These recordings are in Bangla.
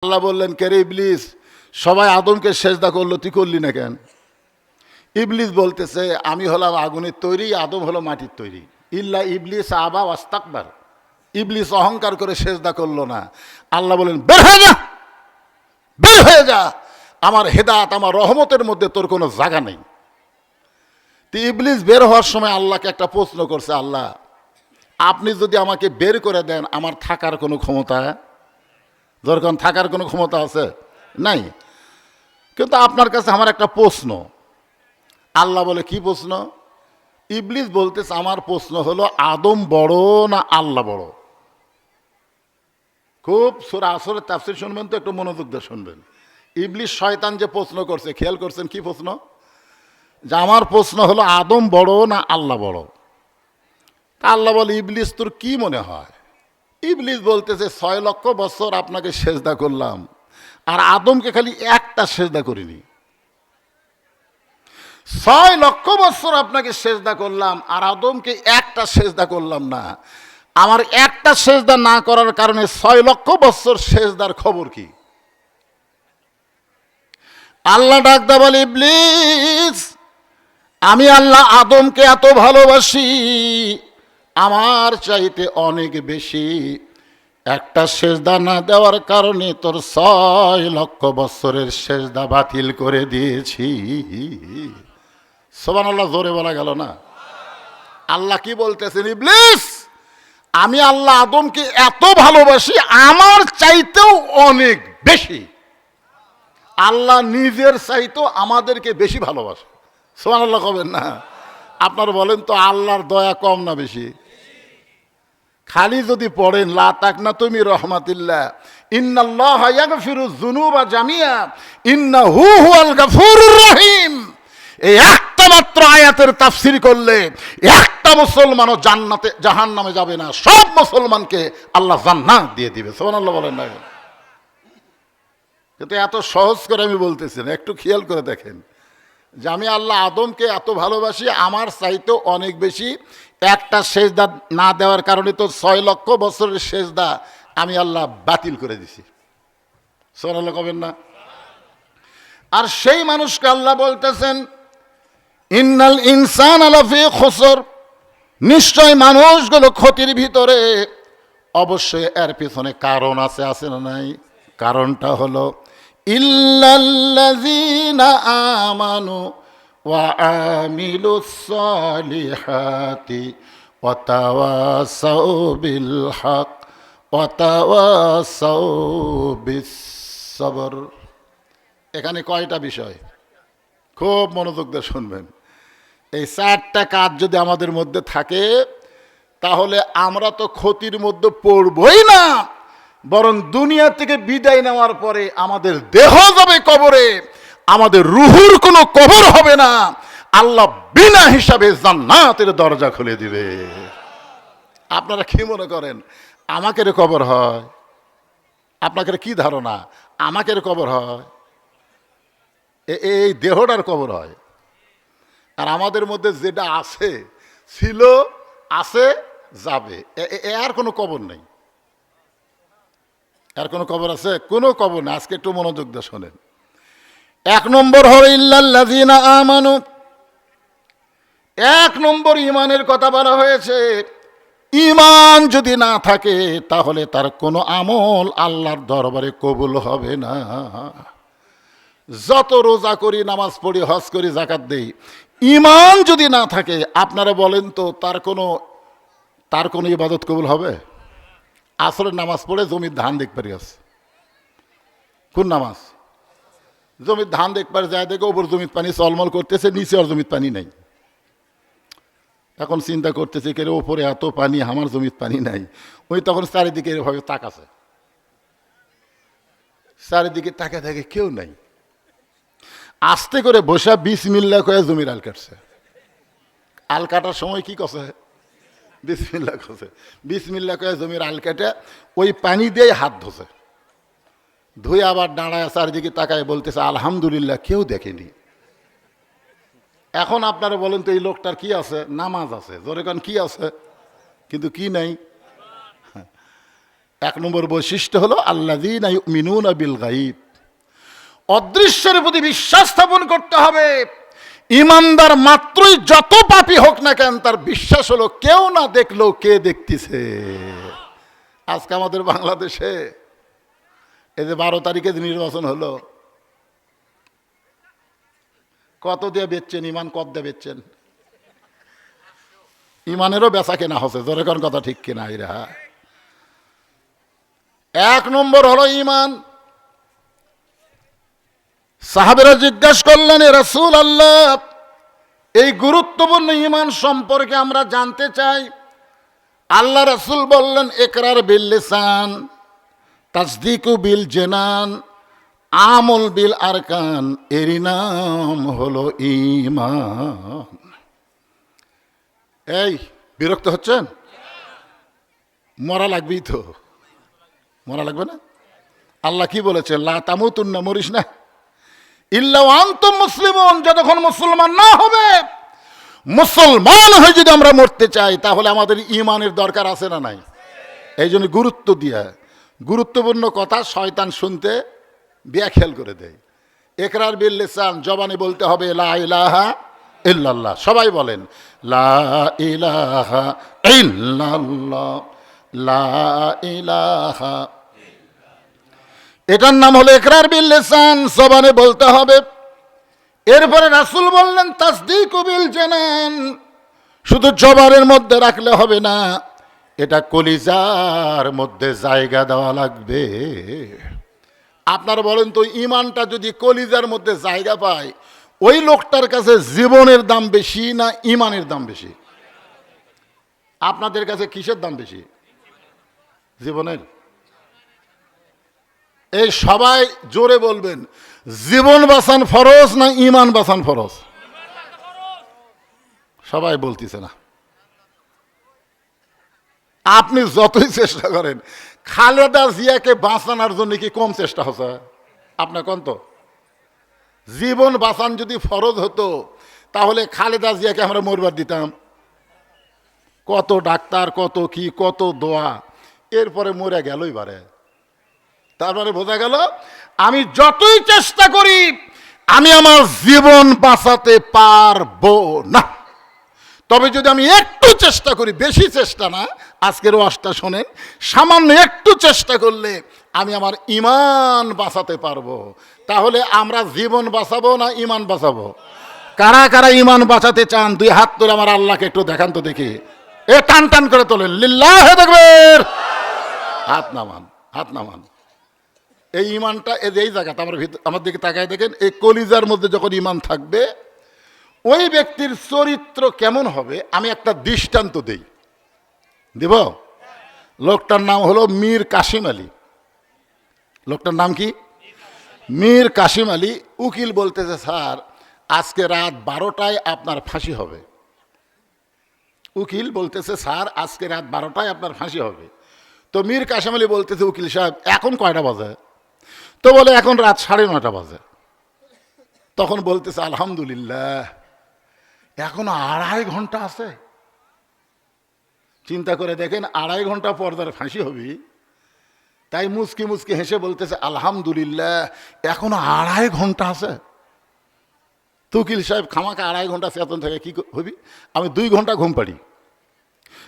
আল্লাহ বললেন, কে রে ইবলিস, সবাই আদমকে সেজদা করলো, তুই করলি না কেন? ইবলিস বলতেছে, আমি হলাম আগুনের তৈরি, আদম হলো মাটির তৈরি। ইল্লা ইবলিস আবা ওয়াস্তাকবার, ইবলিস অহংকার করে সেজদা করলো না। আল্লাহ বলেন, বের হয়ে যা, বের হয়ে যা, আমার হেদাত আমার রহমতের মধ্যে তোর কোনো জায়গা নেই। তো ইবলিস বের হওয়ার সময় আল্লাহকে একটা প্রশ্ন করছে, আল্লাহ আপনি যদি আমাকে বের করে দেন, আমার থাকার কোনো ক্ষমতা, যখন থাকার কোনো ক্ষমতা আছে নাই, কিন্তু আপনার কাছে আমার একটা প্রশ্ন। আল্লাহ বলে, কি প্রশ্ন? ইবলিস বলতেছে, আমার প্রশ্ন হলো আদম বড় না আল্লাহ বড়? খুব সূরা আসরের তাফসীর শুনবেন তো, একটু মনোযোগ দিয়ে শুনবেন। ইবলিস শয়তান যে প্রশ্ন করছে, খেয়াল করছেন কি প্রশ্ন? যে আমার প্রশ্ন হলো আদম বড় না আল্লাহ বড়? তা আল্লাহ বলে, ইবলিস তোর কি মনে হয়? ইবলিস বলতেছে, 6 লক্ষ বছর আপনাকে সেজদা করলাম, আর আদমকে খালি একটা সেজদা করিনি। 6 লক্ষ বছর আপনাকে সেজদা করলাম, আর আদমকে একটা সেজদা করলাম না। আমার একটা সেজদা না করার কারণে 6 লক্ষ বছর সেজদার খবর কি? আল্লাহ ডাকদা বলে, ইবলিস আমি আল্লাহ আদমকে এত ভালোবাসি, আমার চাইতে অনেক বেশি। একটা সেজদা না দেওয়ার কারণে তোর 6 লক্ষ বছরের সেজদা বাতিল করে দিয়েছি। সুবহানাল্লাহ, জোরে বলা গেল না? আল্লাহ কি বলতেছেন, ইবলিস আমি আল্লাহ আদমকে এত ভালোবাসি, আমার চাইতেও অনেক বেশি। আল্লাহ নিজের চাইতেও আমাদেরকে বেশি ভালোবাসে। সুবহানাল্লাহ কবেন না? আপনারা বলেন তো, আল্লাহর দয়া কম না বেশি? খালি যদি পড়েন, লা তাকনাতু মির রাহমাতিল্লাহ, ইন্নাল্লাহা ইয়াগফিরুয যুনুবা জামিআ, ইন্নাহু হুয়াল গাফুরুর রহিম, এই একটা মাত্র আয়াতের তাফসীর করলে একটা মুসলমানও জান্নাতে জাহান্নামে যাবে না, সব মুসলমানকে আল্লাহ জান্নাত দিয়ে দিবে। সুবহানাল্লাহ বলেন না? কিন্তু এত সহজ করে আমি বলতেছি না, একটু খেয়াল করে দেখেন যে আমি আল্লাহ আদমকে এত ভালোবাসি, আমার চাইতেও অনেক বেশি। একটা সেজদা না দেওয়ার কারণে তো 6 লক্ষ বছরের সেজদা আমি আল্লাহ বাতিল করে দিছি। সুবহানাল্লাহ কবেন না? আর সেই মানুষকে আল্লাহ বলতেছেন, ইন্নাল ইনসানা লাফি খুসর, নিশ্চয় মানুষগুলো ক্ষতির ভিতরে। অবশ্যই এর পিছনে কারণ আছে, আছে না নাই? কারণটা হলো, ইল্লাল্লাযীনা আমানু ওয়া আমিলুস সালিহাতি ওয়া তাওয়াসাউ বিল হক ওয়া তাওয়াসাউ বিস সবর। এখানে কয়টা বিষয়? খুব মনোযোগ দিয়ে শুনবেন। এই 4টা কাজ যদি আমাদের মধ্যে থাকে, তাহলে আমরা তো ক্ষতির মধ্যে পড়বই না, বরং দুনিয়া থেকে বিদায় নেওয়ার পরে আমাদের দেহ যাবে কবরে, আমাদের রুহুর কোনো কবর হবে না। আল্লাহ বিনা হিসাবে জান্নাতের দরজা খুলে দিবে। আপনারা কি মনে করেন আমাকে কবর হয়? আপনাদের কি ধারণা আমাকে কবর হয়? এই দেহটার কবর হয়। আর আমাদের মধ্যে যেটা আছে, ছিল, আছে, যাবে, এর কোনো কবর নেই। আর কোনো কবর আছে? কোনো কবর না। আজকে একটু মনোযোগ দিয়ে শোনেন। 1 নম্বর হলো ইল্লাল্লাযীনা আমানু। 1 নম্বর ইমানের কথা বলা হয়েছে। ইমান যদি না থাকে, তাহলে তার কোনো আমল আল্লাহর দরবারে কবুল হবে না। যত রোজা করি, নামাজ পড়ি, হজ করি, যাকাত দেই, ইমান যদি না থাকে, আপনারা বলেন তো তার কোনো ইবাদত কবুল হবে? আসরের নামাজ পড়ে জমির ধান দেখ পারি আছে, কোন নামাজ? জমির ধান দেখ পারে, যায় দেখে ওপর জমির পানি চলমল করতেছে, নিচে আর জমির পানি নাই। এখন চিন্তা করতেছে, কে ওপরে এত পানি, আমার জমির পানি নাই। ওই তখন চারিদিকে এভাবে তাকাছে, চারিদিকে তাকা থাকে, কেউ নাই। আস্তে করে বসা বিসমিল্লাহ কয়ে জমির আল কাটছে। আল কাটার সময় কি কছে? বিসমিল্লাহ কছে। বিসমিল্লাহ কয়ে জমির আল কাটে ওই পানি দিয়ে হাত ধোছে, ধুয়ে আবার দাঁড়ায় চারিদিকে তাকায় বলতেছে আলহামদুলিল্লাহ, কেউ দেখেনি। এখন আপনারা বলেন তো, এই লোকটার কি আছে? নামাজ আছে, জোরে কান কি আছে, কিন্তু কি নাই? এক নম্বর বৈশিষ্ট্য হলো আল্লাযীনা ইউমিনুনা বিল গায়ব, অদৃশ্যের প্রতি বিশ্বাস স্থাপন করতে হবে। ইমানদার মাত্রই যত পাপী হোক না কেন তার বিশ্বাস হলো কেউ না দেখলেও কে দেখতেছে। আজকে আমাদের বাংলাদেশে এই যে 12 তারিখে যে নির্বাচন হলো, কত দিয়ে বেচছেন ইমান, কত দিয়ে বেচছেন? ইমানেরও বেচা কেনা হচ্ছে, জোরে কোন কথা ঠিক কিনা? এরা এক নম্বর হলো ইমান। সাহাবেরা জিজ্ঞাসা করলেন, এ রাসূলুল্লাহ, এই গুরুত্বপূর্ণ ইমান সম্পর্কে আমরা জানতে চাই। আল্লাহ রাসূল বললেন, ইকরার বিল লিসান, তাসদীকু বিল জানান, আমল বিল আরকান, এরই নাম হলো ঈমান। এই বিরক্ত হচ্ছেন? মরা লাগবেই তো, মরা লাগবে না? আল্লাহ কি বলেছে? লা তামুতুন্না, মরিস না, ইল্লা ওয়া আনতুম মুসলিমুন, যতক্ষণ মুসলমান না হবে। মুসলমান হয়ে যদি আমরা মরতে চাই তাহলে আমাদের ঈমানের দরকার আছে না নাই? এই জন্য গুরুত্ব দিয়া, গুরুত্বপূর্ণ কথা শয়তান শুনতে ব্যাখ্যাল করে দেয়। ইকরার বিল লিসান, জবানে বলতে হবে লা ইলাহা ইল্লাল্লাহ। সবাই বলেন লা ইলাহা ইল্লাল্লাহ, লা ইলাহা। এটার নাম হলো ইকরার বিল লিসান, জবানে বলতে হবে। এরপরে রাসূল বললেন তাসদীকু বিল জানান, শুধু জবানের মধ্যে রাখলে হবে না, এটা কলিজার মধ্যে জায়গা দেওয়া লাগবে। আপনারা বলেন তো, ইমানটা যদি কলিজার মধ্যে জায়গা পায়, ওই লোকটার কাছে জীবনের দাম বেশি না ইমানের দাম বেশি? আপনাদের কাছে কিসের দাম বেশি? জীবনের? এই সবাই জোরে বলবেন, জীবন বাঁচান ফরজ না ইমান বাঁচান ফরজ? সবাই বলতেছে না। আপনি যতই চেষ্টা করেন, খালেদা জিয়াকে বাঁচানোর জন্য কি কম চেষ্টা হচ্ছে? আপনার কোন তো জীবন বাঁচান যদি ফরজ হতো তাহলে খালেদা জিয়াকে আমরা মরবার দিতাম। কত ডাক্তার, কত কি, কত দোয়া, এরপরে মরে গেলই বারে। তারপরে বোঝা গেল আমি যতই চেষ্টা করি আমি আমার জীবন বাঁচাতে পারবো না। তবে যদি আমি একটু চেষ্টা করি, বেশি চেষ্টা না, আজকের ওয়াজটা শোনেন, সামান্য একটু চেষ্টা করলে আমি আমার ঈমান বাঁচাতে পারবো। তাহলে আমরা জীবন বাঁচাবো না ঈমান বাঁচাবো? কারা কারা ঈমান বাঁচাতে চান দুই হাত তুলে আমার আল্লাহকে একটু দেখান তো দেখি। এ টান টান করে তোলেন, লিল্লাহে তাকবীর। হাত নামান, হাত নামান। এই ঈমানটা এই জায়গাটা আমার দিকে তাকায় দেখেন, এই কলিজার মধ্যে যখন ঈমান থাকবে ওই ব্যক্তির চরিত্র কেমন হবে আমি একটা দৃষ্টান্ত দেই, দেব? লোকটার নাম হলো মীর কাসিম আলী। লোকটার নাম কি? মীর কাসিম আলী। উকিল বলতেছে, স্যার আজকে রাত 12টায় আপনার ফাঁসি হবে। উকিল বলতেছে, স্যার আজকে রাত 12টায় আপনার ফাঁসি হবে। তো মীর কাসিম আলী বলতেছে, উকিল সাহেব এখন কয়টা বাজে? তো বলে এখন রাত 9:30 বাজে। তখন বলতেছে, আলহামদুলিল্লাহ এখনো 2.5 ঘন্টা আছে। চিন্তা করে দেখেন, 2.5 ঘন্টা পর তার ফাঁসি হবে। তাই মুচকি মুচকি হেসে বলতেছে, আলহামদুলিল্লাহ এখনো 2.5 ঘন্টা আছে। উকিল সাহেব খামাকা 2.5 ঘন্টা চেতন থেকে কি হবি? আমি 2 ঘন্টা ঘুম পাড়ি,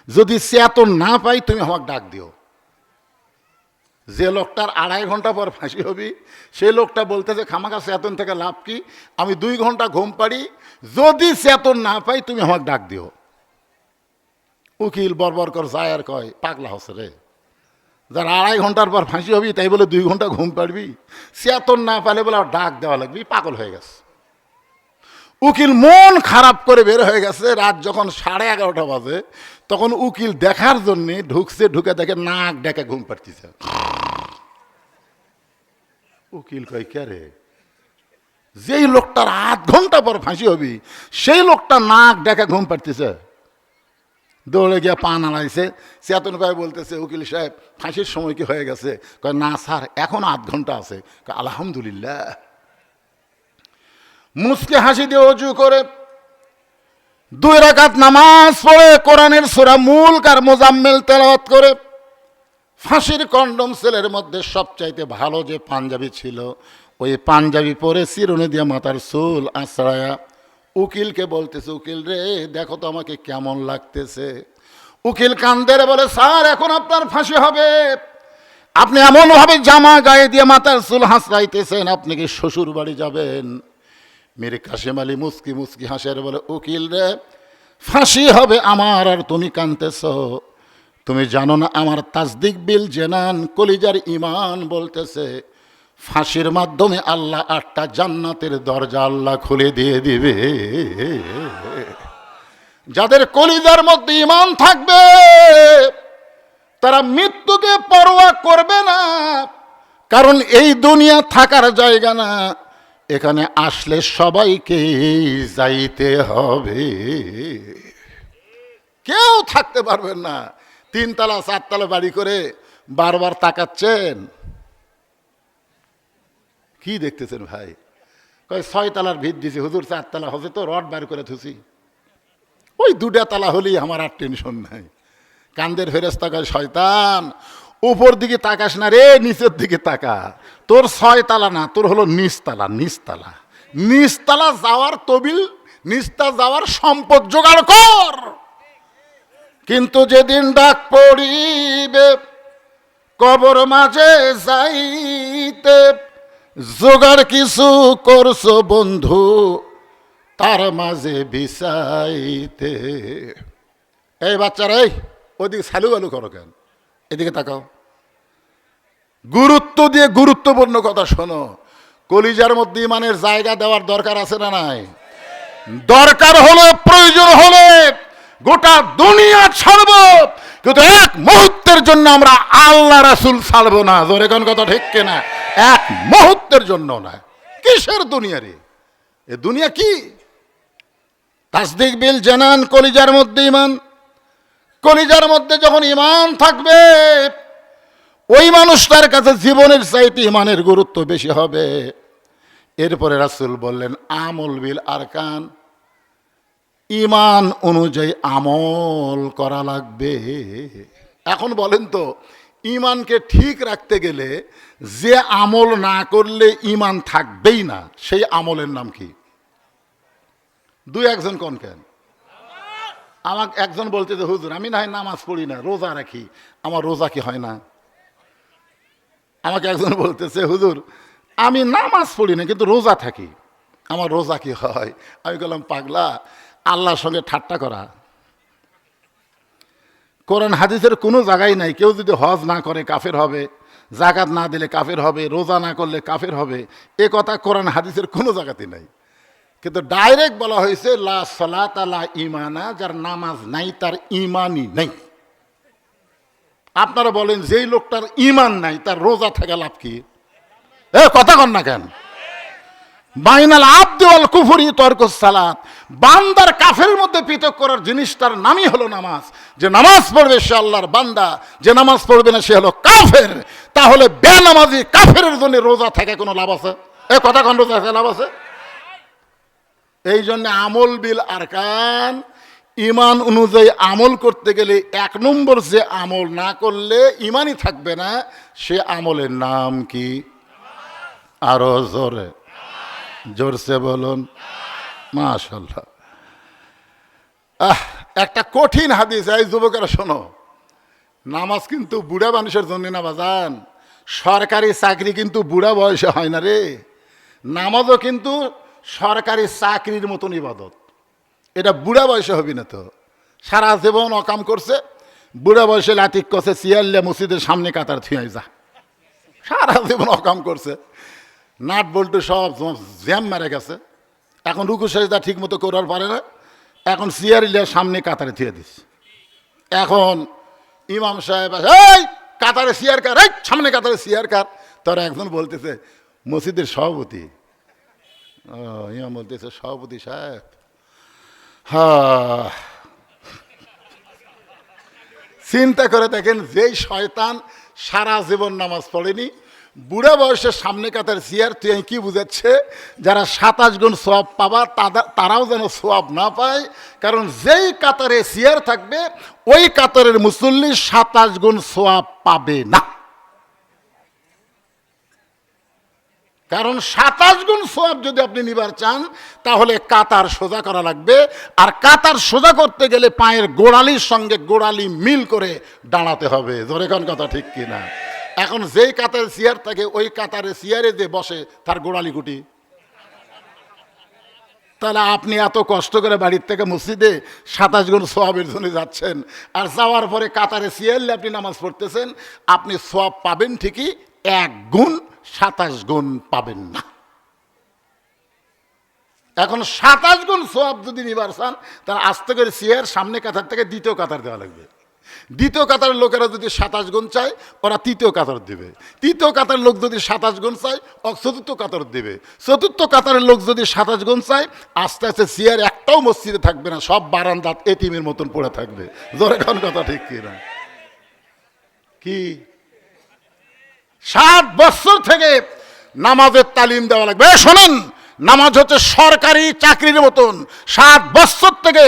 যদি চেতন না পাই তুমি আমাকে ডাক দিও। যে লোকটার 2.5 ঘন্টা পর ফাঁসি হবি সেই লোকটা বলতেছে, খামাকা চেতন থেকে লাভ কি? আমি 2 ঘন্টা ঘুম পাড়ি, যদি চেতন না পাই তুমি আমাকে ডাক দিও। উকিল বরবর কর যায় আর কয়, পাগলা হচ্ছে রে, যার 2.5 ঘন্টার পর ফাঁসি হবি তাই বলে 2 ঘন্টা ঘুম পাড়বি? চেতন না পালে বলে ডাক দেওয়া লাগবি, পাগল হয়ে গেছে। উকিল মন খারাপ করে বের হয়ে গেছে। রাত যখন 11:30 বাজে তখন উকিল দেখার জন্য ঢুকছে, ঢুকে দেখে নাক ডেকে ঘুম পাড়তেছে। উকিল কয়, কে রে? যেই লোকটার 8 ঘন্টা পর ফাঁসি হবি সেই লোকটা নাক ডেকে ঘুম পাড়তেছে। দৌড়ে গিয়ে পা নাড়াইছে, চেতন কয় বলতেছে, উকিল সাহেব ফাঁসির সময় কি হয়ে গেছে? কয় না স্যার এখন 8 ঘন্টা আছে। আলহামদুলিল্লাহ। মুচকে হাসি দিয়ে অজু করে 2 রাকাত নামাজ পড়ে কোরআনের সূরা মুলক আর মুজাম্মিল তেলাওয়াত করে ফাঁসির কন্ডম সেলের মধ্যে সবচাইতে ভালো যে পাঞ্জাবি ছিল, ওই পাঞ্জাবি পরে চিরুনি দিয়ে মাথার চুল আঁচড়ায়া উকিলকে বলতেছে, উকিল রে দেখো তো আমাকে কেমন লাগতেছে। উকিল কান্দের বলে, স্যার এখন আপনার ফাঁসি হবে। আপনি এমনভাবে জামা গায়ে দিয়ে মাথার চুল হাঁচড়াইতেছেন, আপনি কি শ্বশুর বাড়ি যাবেন? মীর কাসেম আলী মুস্কি মুস্কি হাসের বলে, উকিল রে ফাঁসি হবে আমার আর তুমি কাঁদতেছ? তুমি জানো না আমার তাসদিক বিল জেনান কলিজার ইমান বলতেছে ফাঁসির মাধ্যমে আল্লাহ 8টা জান্নাতের দরজা আল্লাহ খুলে দিয়ে দিবে। যাদের কলিজার মধ্যে ইমান থাকবে তারা মৃত্যুকে পরোয়া করবে না, কারণ এই দুনিয়া থাকার জায়গা না, এখানে আসলে সবাইকে যাইতে হবে, কেউ থাকতে পারবেন না। 3 তলা 4 তলা বাড়ি করে বারবার তাকাচ্ছেন, কি দেখতেছেন ভাই? কয় 6 তলার ভিত দিছি হুজুর, 4 তলা হবে তো রড বার করে থুছি, ওই 2টা তলা হলেই আমার আর টেনশন নাই। কান্দের ফেরেশতা কয়, শয়তান উপর দিকে তাকাস না রে, নিচের দিকে তাকা। তোর 6 তলা না, তোর হলো নিচতলা। নিচতলা নিচতলা যাওয়ার তবিল, নিচটা যাওয়ার সম্পদ জোগাড় কর। কিন্তু যেদিন ডাক পড়িবে কবর মাঝে যাইতে, জোগাড় কিছু করছো বন্ধু তার মাঝে বিছাইতে। এই বাচ্চারা, এই ওদিকে সালু আলু করো কেন? এদিকে তাকাও, গুরুত্ব দিয়ে গুরুত্বপূর্ণ কথা শোনো। কলিজার মধ্যে ইমানের জায়গা দেওয়ার দরকার আছে না নাই? দরকার হলে প্রয়োজন হলে গোটা দুনিয়া ছাড়ব, কিন্তু এক মুহূর্তের জন্য আমরা আল্লাহ রাসূল ছাড়ব না। জোরে কোন কথা ঠিক কিনা? এক মুহূর্তের জন্য না। কিসের দুনিয়া রে? এ দুনিয়া কি? তাসদিক বিল জানান কলিজার মধ্যে ইমান। কলিজার মধ্যে যখন ইমান থাকবে ওই মানুষটার কাছে জীবনের চাইতে ইমানের গুরুত্ব বেশি হবে। এরপরে রাসূল বললেন আমল বিল আরকান, ইমান অনুযায়ী আমল করা লাগবে। এখন বলেন তো, ইমানকে ঠিক রাখতে গেলে যে আমল না করলে ইমান থাকবেই না, সেই আমলের নাম কি? 2-1 কোন কেন? আমাকে একজন বলতে যে হুজুর আমি না হয় নামাজ পড়ি না, রোজা রাখি, আমার রোজা কি হয় না? আমাকে একজন বলতেছে হুজুর আমি নামাজ পড়ি না কিন্তু রোজা থাকি, আমার রোজা কি হয়? আমি বললাম পাগলা, আল্লাহর সঙ্গে ঠাট্টা করা। কোরআন হাদিসের কোনো জায়গায় নাই কেউ যদি হজ না করে কাফের হবে, জাকাত না দিলে কাফের হবে, রোজা না করলে কাফের হবে। এ কথা কোরআন হাদিসের কোনো জায়গাতে নাই। কিন্তু ডাইরেক্ট বলা হয়েছে লা সালাতা লা ঈমানা, যার নামাজ নাই তার ঈমানই নেই। আপনারা বলেন যেই লোকটার ঈমান নাই তার রোজা থেকে লাভ কি? এ কথা কন না কেন? বাইনাল আবদি ওয়াল কুফরি তরকুস সালাত, বান্দার কাফের মধ্যে পৃথক করার জিনিসটার নামই হলো নামাজ। যে নামাজ পড়বে সে আল্লাহর বান্দা, যে নামাজ পড়বে না সে হলো কাফের। তাহলে বেনামাজি কাফের জন্য রোজা থেকে কোনো লাভ আছে? এ কথা কন, রোজা থেকে লাভ আছে? এই জন্য আমল বিল আরকান, ইমান অনুযায়ী আমল করতে গেলে 1 নম্বর যে আমল না করলে ইমানই থাকবে না, সে আমলের নাম কি? আরো জোরে জোরসে বলুন মাশাআল্লাহ। একটা কঠিন হাদিস, এই যুবকেরা শোনো, নামাজ কিন্তু বুড়া মানুষের জন্য না বাজান। সরকারি চাকরি কিন্তু বুড়া বয়সে হয় না রে। নামাজও কিন্তু সরকারি চাকরির মতন ইবাদত। এটা বুড়া বয়সে হবি না তো। সারা জীবন অকাম করছে, বুড়া বয়সে লাতিক করছে, সিয়াল্লা মসজিদের সামনে কাতার থুয়ে যা। সারা জীবন অকাম করছে, নাট বল্টু সব জ্যাম মারে গেছে, এখন রুকু সেজদা ঠিক মতো করার পারে না, এখন সিয়ারিল্লার সামনে কাতারে থুয়ে দিস। এখন ইমাম সাহেব এই কাতারে সিয়ার কার, এই সামনে কাতারে সিয়ার কার। তারা একজন বলতেছে মসজিদের সভাপতি। ইমাম বলতেছে সভাপতি সাহেব, হ্যাঁ। চিন্তা করে দেখেন, যেই শয়তান সারা জীবন নামাজ পড়েনি, বুড়া বয়সের সামনে কাতার চেয়ার তুই কি বুঝাচ্ছে, যারা 27 গুণ সওয়াব পাবা তারাও যেন সওয়াব না পায়, কারণ যেই কাতারে চেয়ার থাকবে ওই কাতারের মুসল্লি 27 গুণ সওয়াব পাবে না। কারণ 27 গুণ সওয়াব যদি আপনি নিবার চান তাহলে কাতার সোজা করা লাগবে, আর কাতার সোজা করতে গেলে পায়ের গোড়ালির সঙ্গে গোড়ালি মিল করে দাঁড়াতে হবে। জোরে কোন কথা ঠিক কিনা? এখন যেই কাতারে চেয়ার থাকে ওই কাতারে চেয়ারে যে বসে তার গোড়ালি গুটি। তাহলে আপনি এত কষ্ট করে বাড়ির থেকে মসজিদে 27 গুণ সওয়াবের জন্য যাচ্ছেন, আর যাওয়ার পরে কাতারে চেয়ারলে আপনি নামাজ পড়তেছেন, আপনি সওয়াব পাবেন ঠিকই, 1 গুণ 27 গুণ পাবেন না। এখন 27 গুণ সওয়াব যদি নিবার চান তাহলে আস্তে করে চেয়ার সামনে কাতার থেকে দ্বিতীয় কাতার দেওয়া লাগবে। দ্বিতীয় কাতারের লোকেরা যদি 27 গুণ চায় ওরা তৃতীয় কাতার দেবে, তৃতীয় কাতারের লোক যদি 27 গুণ চায় ও চতুর্থ কাতার দেবে, চতুর্থ কাতারের লোক যদি 27 গুণ চায়, আস্তে আস্তে চেয়ার একটাও মসজিদে থাকবে না, সব বারান্দাত এতিমের মতন পড়ে থাকবে। জোরে কোন কথা ঠিক কিনা? কি 7 বছর থেকে নামাজের তালিম দেওয়া লাগবে। শোনেন, নামাজ হচ্ছে সরকারি চাকরির মতন, 7 বছর থেকে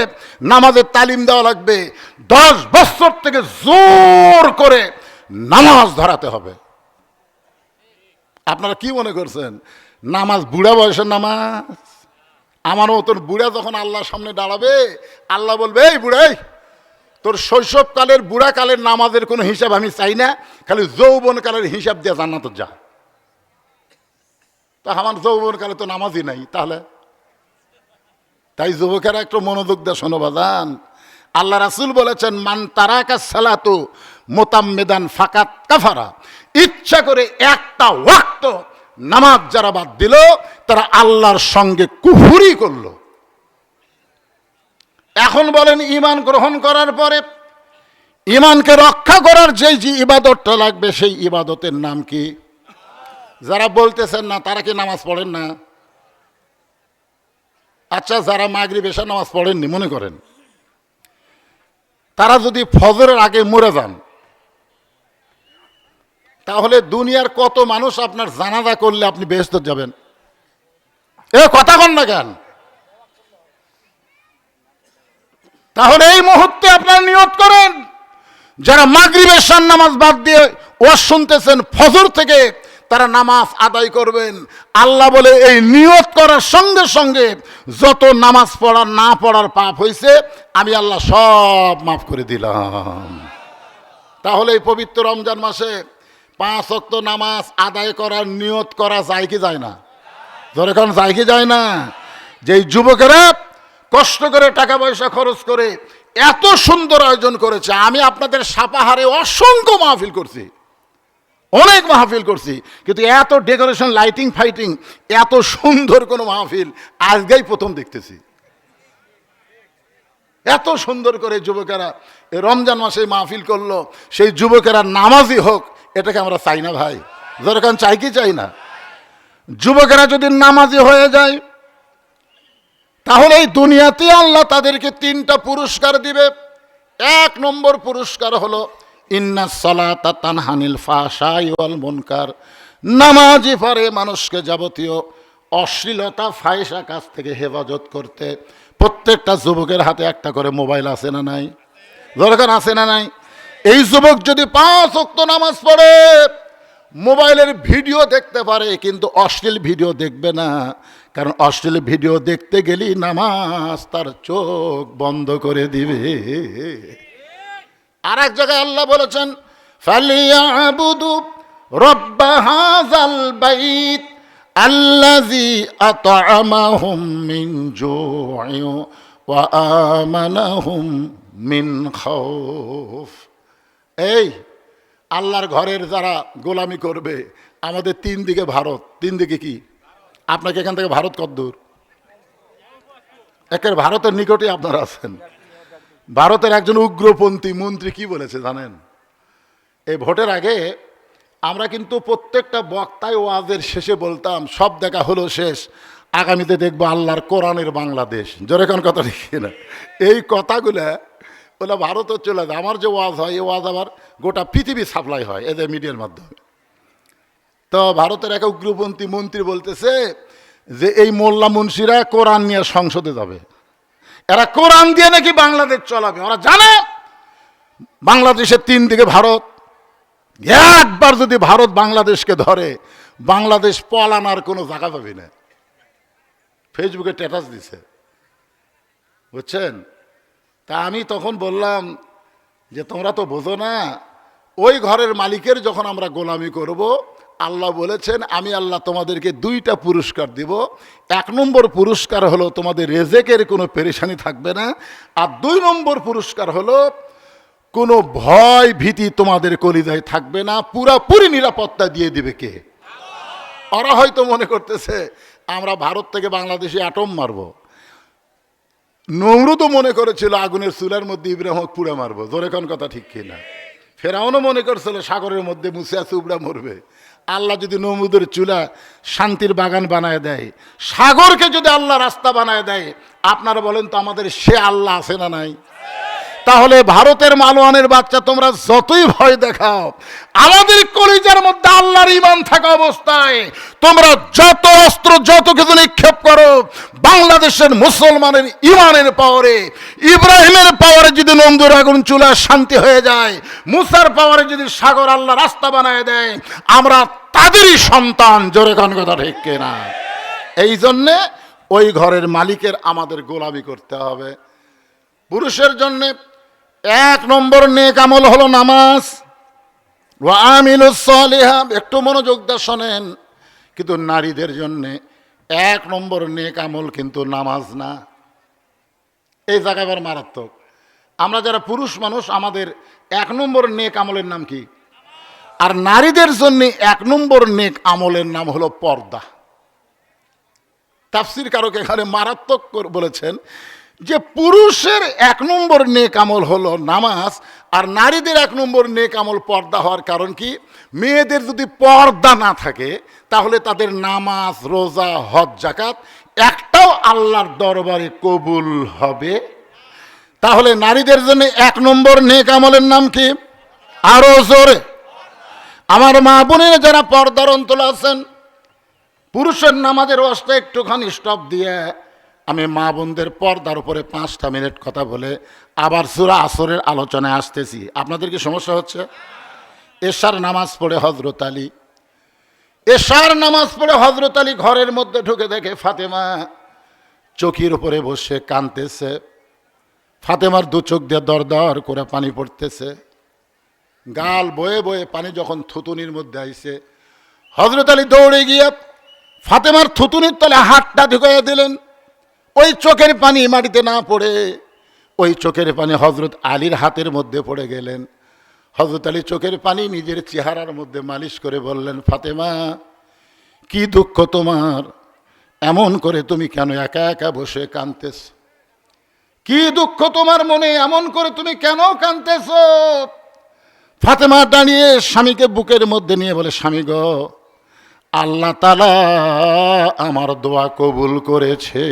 নামাজের তালিম দেওয়া লাগবে। 10 বছর থেকে জোর করে নামাজ ধরাতে হবে। আপনারা কি মনে করছেন নামাজ বুড়া বয়সের নামাজ? আমার মতন বুড়া যখন আল্লাহর সামনে দাঁড়াবে, আল্লাহ বলবে, এই বুড়াই, তোর শৈশবকালের বুড়াকালের নামাজের কোনো হিসাব আমি চাই না, খালি যৌবনকালের হিসাব দিয়ে জান্নাতে যা। তা আমার যৌবনকালে তো নামাজই নাই, তাহলে তাই যুবকেরা একটু মনোযোগ দিয়ে শোনো বাজান। আল্লাহ রাসূল বলেছেন, মান তারাকা সালাতু মুতাম্মিদান ফাকাত কাফারা, ইচ্ছা করে একটা ওয়াক্ত নামাজ যারা বাদ দিল তারা আল্লাহর সঙ্গে কুফরি করলো। এখন বলেন, ঈমান গ্রহণ করার পরে ঈমানকে রক্ষা করার যে ইবাদতটা লাগবে সেই ইবাদতের নাম কি? যারা বলতেছেন না তারা কি নামাজ পড়েন না? আচ্ছা, যারা মাগরিব এশার নামাজ পড়েননি মনে করেন, তারা যদি ফজরের আগে মরে যান তাহলে দুনিয়ার কত মানুষ আপনার জানাজা করলে আপনি বেহেশতে যাবেন? এ কথা কন না কেন? তাহলে এই মুহূর্তে আপনারা নিয়ত করেন, যারা মাগরিব এশার নামাজ বাদ দিয়ে ওয়াজ শুনতেছেন ফজর থেকে, তারা নামাজ আদায় করবেন। আল্লাহ বলে এই নিয়ত করার সঙ্গে সঙ্গে যত নামাজ পড়ার না পড়ার পাপ হয়েছে আমি আল্লাহ সব মাফ করে দিলাম। তাহলে এই পবিত্র রমজান মাসে 5 ওয়াক্ত নামাজ আদায় করার নিয়ত করা যায় কি যায় না? ধরে কোন যায় কি যায় না? যেই যুবকেরা কষ্ট করে টাকা পয়সা খরচ করে এত সুন্দর আয়োজন করেছে, আমি আপনাদের সাপাহারে অসংখ্য মাহফিল করছি, অনেক মাহফিল করছি, কিন্তু এত ডেকোরেশন লাইটিং ফাইটিং এত সুন্দর কোনো মাহফিল আজকেই প্রথম দেখতেছি। এত সুন্দর করে যুবকেরা এই রমজান মাসে মাহফিল করলো, সেই যুবকেরা নামাজি হোক, এটাকে আমরা চাই না ভাই? দরকার চাই কি চাই না? যুবকেরা যদি নামাজি হয়ে যায় তাহলে এই দুনিয়াতে আল্লাহ তাদেরকে 3টা পুরস্কার দিবে। 1 নম্বর পুরস্কার হলো ইন্না সালাতা তানহানিল ফাহশাই ওয়াল মুনকার, নামাজি পারে মানুষকে যাবতীয় অশ্লীলতা ফাহিশা কাজ থেকে হেফাজত করতে। প্রত্যেকটা যুবকের হাতে একটা করে মোবাইল আছে না নাই? দরকার আছে না নাই? এই যুবক যদি 5 ওয়াক্ত নামাজ পড়ে, মোবাইলের ভিডিও দেখতে পারে কিন্তু অশ্লীল ভিডিও দেখবে না, কারণ অশ্লীল ভিডিও দেখতে গেলেই নামাজ তার চোখ বন্ধ করে দিবে। আর এক জায়গায় আল্লাহ বলেছেন, ফালিয়াবুদু রব্ব হাযাল বাইত আল্লাযী আত'আমাহুম মিন জু'ইন ওয়া আমানাহুম মিন খাউফ। এই আল্লাহর ঘরের যারা গোলামি করবে, আমাদের 3 দিকে ভারত, 3 দিকে কি? আপনাকে এখান থেকে ভারত কত দূর? একের ভারতের নিকটে আপনারা আছেন। ভারতের একজন উগ্রপন্থী মন্ত্রী কি বলেছে জানেন? এই ভোটের আগে আমরা কিন্তু প্রত্যেকটা বক্তায় ওয়াজের শেষে বলতাম, সব দেখা হলো শেষ, আগামীতে দেখবো আল্লাহর কোরআনের বাংলাদেশ। জোরে কোন কথা ঠিক না? এই কথাগুলা বলে ভারতও চলে যায়। আমার যে ওয়াজ হয় এই ওয়াজ আবার গোটা পৃথিবী সাপ্লাই হয় এদের মিডিয়ার মাধ্যমে। তো ভারতের এক উগ্রপন্থী মন্ত্রী বলতেছে যে এই মোল্লা মুন্সিরা কোরআন নিয়ে সংসদে যাবে, এরা কোরআন দিয়ে নাকি বাংলাদেশ চলাবে। ওরা জানে বাংলাদেশের 3 দিকে ভারত, একবার যদি ভারত বাংলাদেশকে ধরে বাংলাদেশ পলানার কোনো জায়গা পাবে না। ফেসবুকে স্ট্যাটাস দিছে, বুঝছেন? তা আমি তখন বললাম যে তোমরা তো বোঝো না, ওই ঘরের মালিকের যখন আমরা গোলামি করব, আল্লাহ বলেছেন আমি আল্লাহ তোমাদেরকে 2টা পুরস্কার দিব। 1 নম্বর পুরস্কার হলো তোমাদের রেজেকের কোনো পেরেশানি থাকবে না, আর 2 নম্বর পুরস্কার হলো কোনো ভয় ভীতি তোমাদের কলিজায় থাকবে না, পুরাপুরি নিরাপত্তা দিয়ে দিবে কে? ওরা হয়তো মনে করতেছে আমরা ভারত থেকে বাংলাদেশে অ্যাটম মারবো। নমরুদও মনে করেছিল আগুনের চুলার মধ্যে ইব্রাহিম পুড়ে মারবো, জোরে কোন কথা ঠিক কিনা? ফেরাউনও মনে করছিল সাগরের মধ্যে মুসা চুবড়া মরবে। আল্লাহ যদি নমরুদের চুলা শান্তির বাগান বানায় দেয়, সাগরকে যদি আল্লাহ রাস্তা বানায় দেয়, আপনারা বলেন তো আমাদের সে আল্লাহ আছে না নাই? তাহলে ভারতের মালোয়ানের বাচ্চা তোমরা যতই ভয় দেখাও, আমাদের কলিজার মধ্যে আল্লাহর ঈমান থাকা অবস্থায় তোমরা যত অস্ত্র যত কিছু নিক্ষেপ করো, বাংলাদেশের মুসলমানের ঈমানের পাওয়ারে, ইব্রাহিমের পাওয়ারে যদি নমরুদের আগুন চুলা শান্তি হয়ে যায়, মুসার পাওয়ারে যদি সাগর আল্লাহ রাস্তা বানায় দেয়, আমরা তাদেরই সন্তান, জোরে কোন কথা ঠিক কিনা? এই জন্যে ওই ঘরের মালিকের আমাদের গোলামি করতে হবে। পুরুষের জন্যে 1 নম্বর নেক আমল হলো নামাজ। ওয়া আমিলুস সালিহা, একটু মনোযোগ দিয়ে শোনেন। কিন্তু নারীদের জন্যে 1 নম্বর নেক আমল কিন্তু নামাজ না। এই জায়গায় আবার মারাত্মক। আমরা যারা পুরুষ মানুষ, আমাদের 1 নম্বর নেক আমলের নাম কি? আর নারীদের জন্য 1 নম্বর নেক আমলের নাম হলো পর্দা। তাফসীর কারক এখানে মারাত্মক বলেছেন যে পুরুষের 1 নম্বর নেক আমল হলো নামাজ, আর নারীদের 1 নম্বর নেক আমল পর্দা হওয়ার কারণ কি? মেয়েদের যদি পর্দা না থাকে তাহলে তাদের নামাজ, রোজা, হজ, যাকাত একটাও আল্লাহর দরবারে কবুল হবে। তাহলে নারীদের জন্য 1 নম্বর নেক আমলের নাম কি? আরো জোরে আমার মা বোনেরা যারা পর্দার অন্তরে আছেন, পুরুষের নামাজের ওয়াজটা একটুখানি স্টপ দিয়ে আমি মা বোনদের পর্দার উপরে 5টা মিনিট কথা বলে আবার সূরা আসরের আলোচনায় আসতেছি। আপনাদের কি সমস্যা হচ্ছে? এশার নামাজ পড়ে হযরত আলী, এশার নামাজ পড়ে হযরত আলী ঘরের মধ্যে ঢুকে দেখে ফাতেমা চৌকির উপরে বসে কাঁদতেছে। ফাতেমার 2 চোখ দিয়ে দর দর করে পানি পড়তেছে, গাল বয়ে বয়ে পানি যখন থুতুনির মধ্যে আইছে, হযরত আলী দৌড়ে গিয়ে ফাতেমার থুতুনির তলে হাতটা ঢুকাইয়া দিলেন। ওই চোখের পানি মাটিতে না পড়ে ওই চোখের পানি হযরত আলীর হাতের মধ্যে পড়ে গেলেন। হযরত আলী চোখের পানি নিজের চেহারার মধ্যে মালিশ করে বললেন, ফাতেমা কি দুঃখ তোমার, এমন করে তুমি কেন একা একা বসে কাঁদতেছ? কি দুঃখ তোমার মনে, এমন করে তুমি কেন কাঁদতেছ? ফাতেমা দাঁড়িয়ে স্বামীকে বুকের মধ্যে নিয়ে বলে, স্বামী গো, আল্লাহ তাআলা আমার দোয়া কবুল করেছে।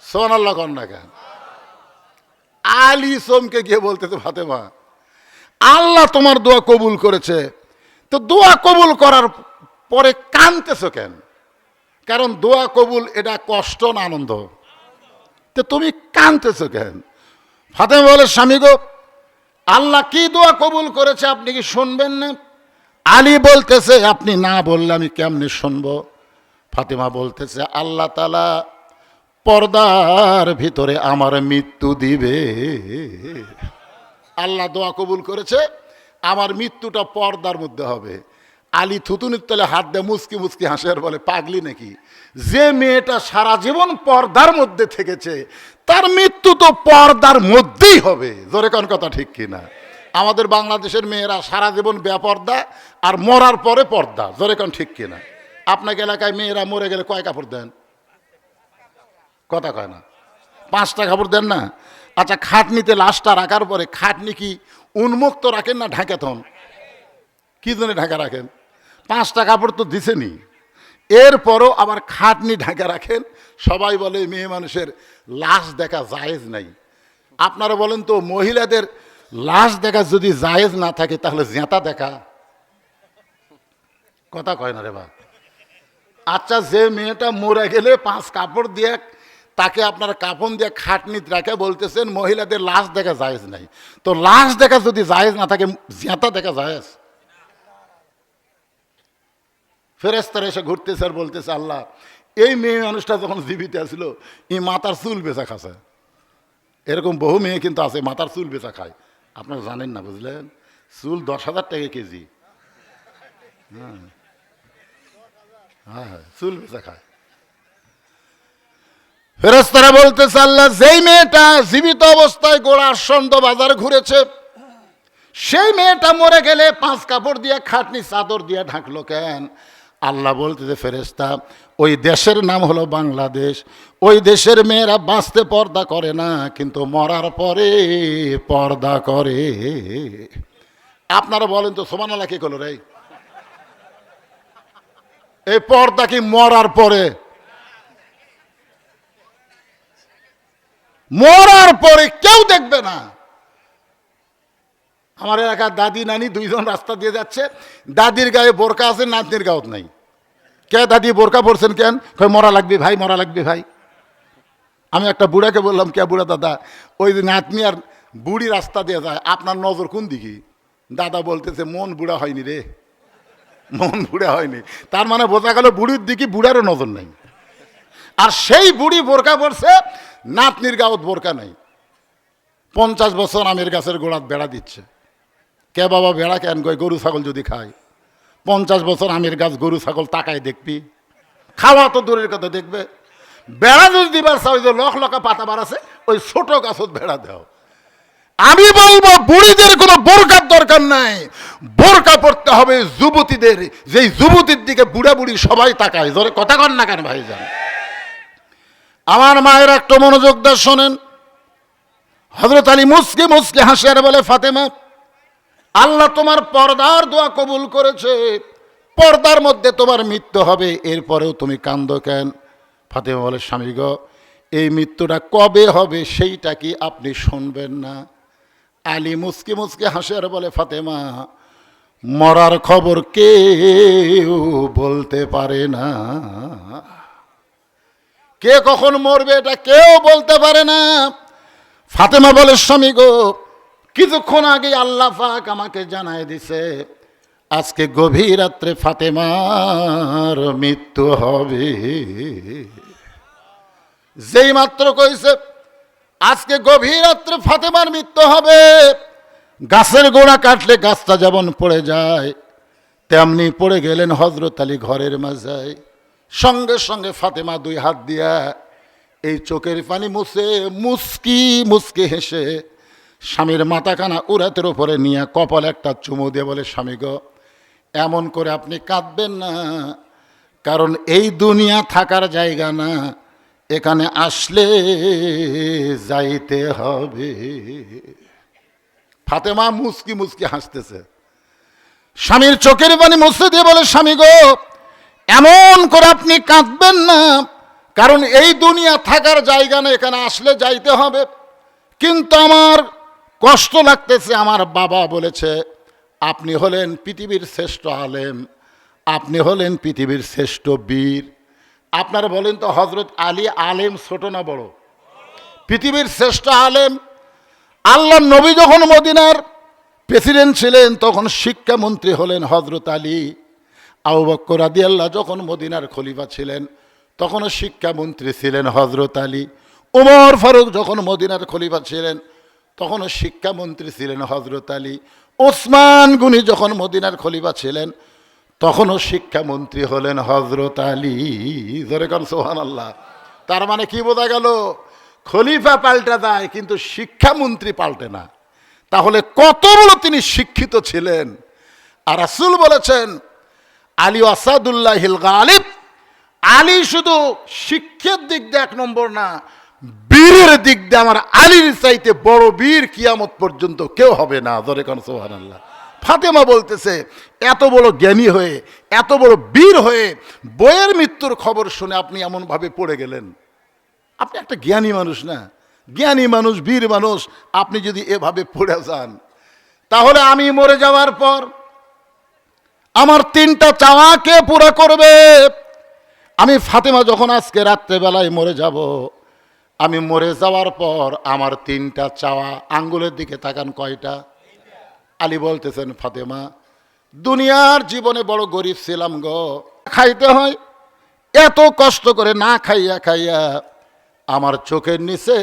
সুবহানাল্লাহ কন্যা কেন? আলী চমকে গিয়ে বলতেছে, ফাতেমা আল্লাহ তোমার দোয়া কবুল করেছে, তো দোয়া কবুল করার পরে কাঁদতেছো কেন? কারণ দোয়া কবুল এটা কষ্ট না আনন্দ? তো তুমি কাঁদতেছো কেন? ফাতেমা বলে, স্বামী গো, আল্লাহ কি দোয়া কবুল করেছে আপনি কি শুনবেন না? আলী বলতেছে, আপনি না বললে আমি কেমনে শুনবো? ফাতেমা বলতেছে, আল্লাহ তাআলা পর্দার ভিতরে আমার মৃত্যু দিবে। আল্লাহ দোয়া কবুল করেছে, আমার মৃত্যুটা পর্দার মধ্যে হবে। আলী থুতুনির তলে হাত দিয়ে মুচকি মুচকি হাসে আর বলে, পাগলি নাকি? যে মেয়েটা সারা জীবন পর্দার মধ্যে থেকেছে তার মৃত্যু তো পর্দার মধ্যেই হবে। জোরে কোন কথা ঠিক কিনা? আমাদের বাংলাদেশের মেয়েরা সারা জীবন বেপর্দা আর মরার পরে পর্দা। জোরে কোন ঠিক কিনা? আপনাকে এলাকায় মেয়েরা মরে গেলে কয় কাপড় দেন? কথা কয় না, 5টা কাপড় দেন না? আচ্ছা, খাটনিতে লাশটা রাখার পরে খাটনি কি উন্মুক্ত রাখেন না ঢাকা থন? কি জন্য ঢাকা রাখেন? 5টা কাপড় তো দিছেনি, এরপরও আবার খাটনি ঢাকা রাখেন। সবাই বলে মেয়ে মানুষের লাশ দেখা জায়েজ নাই। আপনারা বলেন তো, মহিলাদের লাশ দেখা যদি জায়েজ না থাকে তাহলে জেঁতা দেখা? কথা কয় না রে বা। আচ্ছা, যে মেয়েটা মরে গেলে 5 কাপড় দিয়ে তাকে আপনারা কাপন দিয়ে খাটনিত রাখে, বলতেছেন মহিলাদের লাশ দেখা জায়েজ নাই। তো লাশ দেখা যদি জায়েজ না থাকে, জেতা দেখা জায়েজ? ফেরেশতারা এসে ঘুরতেছে আর বলতেছে, আল্লাহ, এই মেয়ে মানুষটা যখন জীবিত ছিল এই মাথার চুল বেচা খাচ্ছে। এরকম বহু মেয়ে কিন্তু আছে মাথার চুল বেচা খায়, আপনারা জানেন না, বুঝলেন? চুল 10,000 টাকা কেজি। হ্যাঁ হ্যাঁ, চুল বেচা খায়। ফেরেশতারা বলতেছে, আল্লাহ, যেই মেয়েটা জীবিত অবস্থায় গোড়ার সন্দ বাজার ঘুরেছে, সেই মেয়েটা মরে গেলে 5 কাপড় দিয়ে খাটনি চাদর দিয়ে ঢাকলো কেন? আল্লাহ বলতেছে, ফেরেশতা, ওই দেশের নাম হলো বাংলাদেশ। ওই দেশের মেয়েরা বাঁচতে পর্দা করে না, কিন্তু মরার পরে পর্দা করে। আপনারা বলেন তো, সুবহানাল্লাহ কি করলো রে? এই পর্দা কি মরার পরে? মরার পরে কেউ দেখবে না। আমার এলাকার দাদি নানি 2 জন রাস্তা দিয়ে যাচ্ছে, দাদির গায়ে বোরকা আছে, নাতনির গায়ে নাই। কে দাদি বোরকা পরছেন কেন? কই মরা লাগবে ভাই, মরা লাগবে ভাই। আমি একটা বুড়াকে বললাম, কে বুড়া দাদা? ওই যে নাতনি আর বুড়ি রাস্তা দিয়ে যায়, আপনার নজর কোন দিকে? দাদা বলতেছে, মন বুড়া হয়নি রে, মন বুড়া হয়নি। তার মানে বোঝা গেল বুড়ির দিকে বুড়ারও নজর নেই। আর সেই বুড়ি বোরকা পরছে, নাতনির গাঁত বোরকা নাই। 50 বছর আমের গাছের গোড়াত বেড়া দিচ্ছে। কে বাবা বেড়া কেন? কই গরু ছাগল যদি খায়। 50 বছর আমের গাছ, গরু ছাগল তাকায় দেখবি? খাওয়া তো দূরের কথা, দেখবে? বেড়া যদি দিবার চাও, যে লখ লকা পাতা বাড়াছে, ওই ছোট গাছত বেড়া দাও। আমি বলবো, বুড়িদের কোনো বোরকার দরকার নাই, বোরকা পড়তে হবে যুবতীদের। যেই যুবতীর দিকে বুড়া বুড়ি সবাই তাকায়। জোরে কথা কন না কেন ভাইজান? আমার মায়ের একটু মনোযোগ দিয়ে শোনেন। হযরত আলী মুসকে মুসকে হাসি আর বলে, ফাতেমা, আল্লাহ তোমার পর্দার দোয়া কবুল করেছে, পর্দার মধ্যে তোমার মৃত্যু হবে, এরপরেও তুমি কান্দো কেন? ফাতেমা বলে, স্বামী গো, এই মৃত্যুটা কবে হবে সেইটা কি আপনি শুনবেন না? আলী মুসকি মুসকি হাসে আর বলে, ফাতেমা, মরার খবর কেউ বলতে পারে না। কে কখন মরবে এটা কেউ বলতে পারে না। ফাতেমা বলে, স্বামী গো, কিছুক্ষণ আগে আল্লাহ পাক আমাকে জানায় দিছে আজকে গভীর রাত্রে ফাতেমার মৃত্যু হবে। যেই মাত্র কইছে আজকে গভীর রাত্রে ফাতেমার মৃত্যু হবে, গাছের গোড়া কাটলে গাছটা যেমন পড়ে যায়, তেমনি পড়ে গেলেন হযরত আলী ঘরের মাঝে। সঙ্গে সঙ্গে ফাতেমা 2 হাত দিয়া এই চোখের পানি মুছে মুস্কি মুস্কি হেসে স্বামীর মাথাখানা উরাতের উপরে নিয়ে কপালে একটা চুমু দিয়ে বলে, স্বামী গো, এমন করে আপনি কাঁদবেন না, কারণ এই দুনিয়া থাকার জায়গা না, এখানে আসলে যাইতে হবে। ফাতেমা মুস্কি মুস্কি হাসতেছে, স্বামীর চোখের পানি মুছে দিয়ে বলে, স্বামী গো, এমন করে আপনি কাঁদবেন না, কারণ এই দুনিয়া থাকার জায়গা না, এখানে আসলে যাইতে হবে। কিন্তু আমার কষ্ট লাগতেছে, আমার বাবা বলেছে আপনি হলেন পৃথিবীর শ্রেষ্ঠ আলেম, আপনি হলেন পৃথিবীর শ্রেষ্ঠ বীর। আপনারা বলেন তো, হযরত আলী আলেম ছোট না বড়? পৃথিবীর শ্রেষ্ঠ আলেম। আল্লাহর নবী যখন মদিনার প্রেসিডেন্ট ছিলেন, তখন শিক্ষামন্ত্রী হলেন হযরত আলী। আবু বকর রাদিয়াল্লাহু যখন মদিনার খলিফা ছিলেন, তখনও শিক্ষামন্ত্রী ছিলেন হযরত আলী। ওমর ফারুক যখন মদিনার খলিফা ছিলেন, তখনও শিক্ষামন্ত্রী ছিলেন হযরত আলী। ওসমান গনি যখন মদিনার খলিফা ছিলেন, তখনও শিক্ষামন্ত্রী হলেন হযরত আলী। জোরে কোন সুবহানাল্লাহ। তার মানে কি বোঝা গেল? খলিফা পাল্টে যায়, কিন্তু শিক্ষামন্ত্রী পাল্টে না। তাহলে কত বড় তিনি শিক্ষিত ছিলেন। আর রাসূল বলেছেন, আলী আসাদুল্লাহিল গালিব। আলী শুধু শিক্ষার দিক দিয়ে 1 নম্বর না, বীরের দিক দিয়ে আমার আলীর চাইতে বড় বীর কিয়ামত পর্যন্ত কেউ হবে না। জোরে কোন সুবহানাল্লাহ। ফাতেমা বলতেছে, এত বড় জ্ঞানী হয়ে, এত বড় বীর হয়ে বইয়ের মৃত্যুর খবর শুনে আপনি এমনভাবে পড়ে গেলেন। আপনি একটা জ্ঞানী মানুষ না, জ্ঞানী মানুষ, বীর মানুষ, আপনি যদি এভাবে পড়ে যান, তাহলে আমি মরে যাওয়ার পর আমার তিনটা চাওয়া কে পুরা করবে? আমি ফাতেমা যখন আজকে রাত্রেবেলায় মরে যাব, আমি মরে যাওয়ার পর আমার তিনটা চাওয়া, আঙ্গুলের দিকে তাকান কয়টা? আলী বলতেছেন, ফাতেমা দুনিয়ার জীবনে বড় গরিব ছিলাম গো, খাইতে হয়, এত কষ্ট করে না খাইয়া খাইয়া আমার চোখের নিচে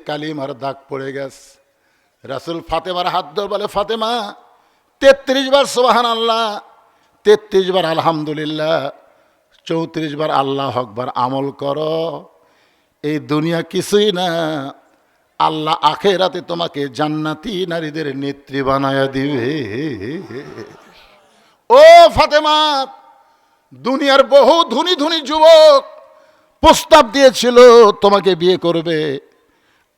কালিমার দাগ পড়ে গেছে। রাসূল ফাতেমার হাত ধরে বলে, ফাতেমা 33 বার সুবহানাল্লাহ, 33 বার আলহামদুলিল্লাহ, 34 বার আল্লাহু আকবার আমল করো। এই দুনিয়া কিছুই না, আল্লাহ আখিরাতে তোমাকে জান্নাতি নারীদের নেত্রী বানায়া দিবে। ও ফাতেমা, দুনিয়ার বহু ধনী ধনী যুবক প্রস্তাব দিয়েছিল তোমাকে বিয়ে করবে,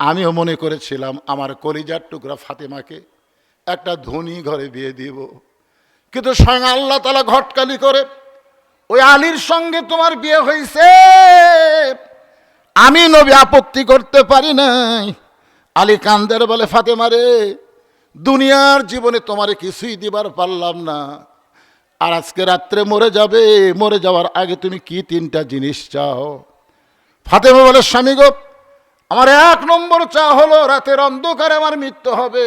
আমিও মনে করেছিলাম আমার কলিজার টুকরা ফাতেমাকে একটা ধনী ঘরে বিয়ে দিব, কিন্তু স্বয়ং আল্লাহ তাআলা ঘটকালি করে ওই আলীর সঙ্গে তোমার বিয়ে হয়েছে। আমি নবী আপত্তি করতে পারি নাই। আলী কান্দের বলে, ফাতেমা রে, দুনিয়ার জীবনে তোমারে কিছুই দিবার পারলাম না, আর আজকে রাত্রে মরে যাবে, মরে যাওয়ার আগে তুমি কি তিনটা জিনিস চাও? ফাতেমা বলে, স্বামী গো, আমার 1 নম্বর চা হলো রাতের অন্ধকারে আমার মৃত্যু হবে,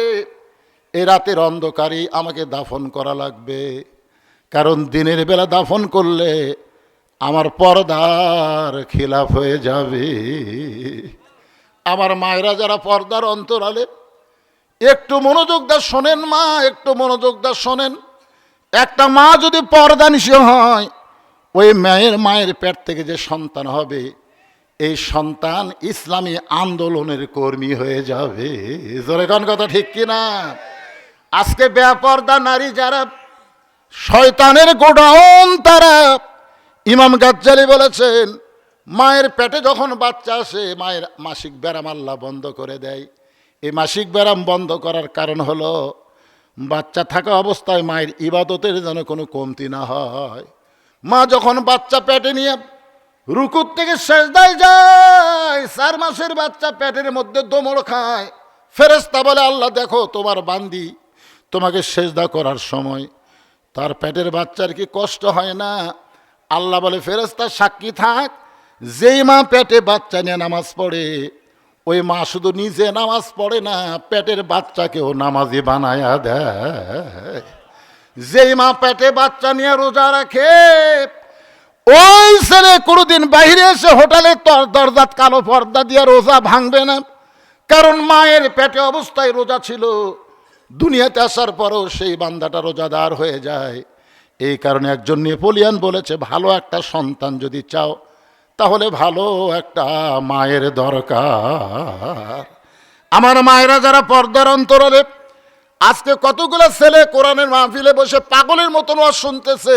এই রাতের অন্ধকারে আমাকে দাফন করা লাগবে, কারণ দিনের বেলা দাফন করলে আমার পর্দার খিলাফ হয়ে যাবে। আমার মায়েরা যারা পর্দার অন্তরালে, একটু মনোযোগ দা শোনেন মা, একটু মনোযোগ দা শোনেন। একটা মা যদি পর্দানিশী হয়, ওই মায়ের পেট থেকে যে সন্তান হবে, এই সন্তান ইসলামী আন্দোলনের কর্মী হয়ে যাবে। জোরে কোন কথা ঠিক কিনা? আজকে বেপর্দা নারী যারা, শয়তানের গোডাউন তারা। ইমাম গাজ্জালি বলেছেন, মায়ের পেটে যখন বাচ্চা আসে, মায়ের মাসিক ব্যারাম আল্লাহ বন্ধ করে দেয়। এই মাসিক ব্যারাম বন্ধ করার কারণ হলো বাচ্চা থাকা অবস্থায় মায়ের ইবাদতের যেন কোনো কমতি না হয়। মা যখন বাচ্চা পেটে নিয়ে রুকুর থেকে সেজদায় যায়, 4 মাসের বাচ্চা পেটের মধ্যে দোমড় খায়, ফেরেশতা বলে, আল্লাহ দেখো তোমার বান্দি তোমাকে সেজদা করার সময় তার পেটের বাচ্চার কি কষ্ট হয় না? আল্লাহ বলে, ফেরেশতা সাক্ষী থাক, যেই মা পেটে বাচ্চা নিয়ে নামাজ পড়ে, ওই মা শুধু নিজে নামাজ পড়ে না, পেটের বাচ্চাকেও নামাজি বানায়া দেয়। যেই মা পেটে বাচ্চা নিয়ে রোজা রাখে, ওই ছেলে কোনোদিন বাইরে এসে হোটেলে দরজাত কালো পর্দা দিয়ে রোজা ভাঙবে না, কারণ মায়ের পেটে অবস্থায় রোজা ছিল। দুনিয়াতে আসার পরও সেই বান্দাটা রোজাদার হয়ে যায়। এই কারণে একজন নেপোলিয়ান বলেছে, ভালো একটা সন্তান যদি চাও, তাহলে ভালো একটা মায়ের দরকার। আমার মায়েরা যারা পর্দার অন্তরালে, আজকে কতগুলো ছেলে কোরআনের মাহফিলে বসে পাগলের মতন ওয়াজ শুনতেছে,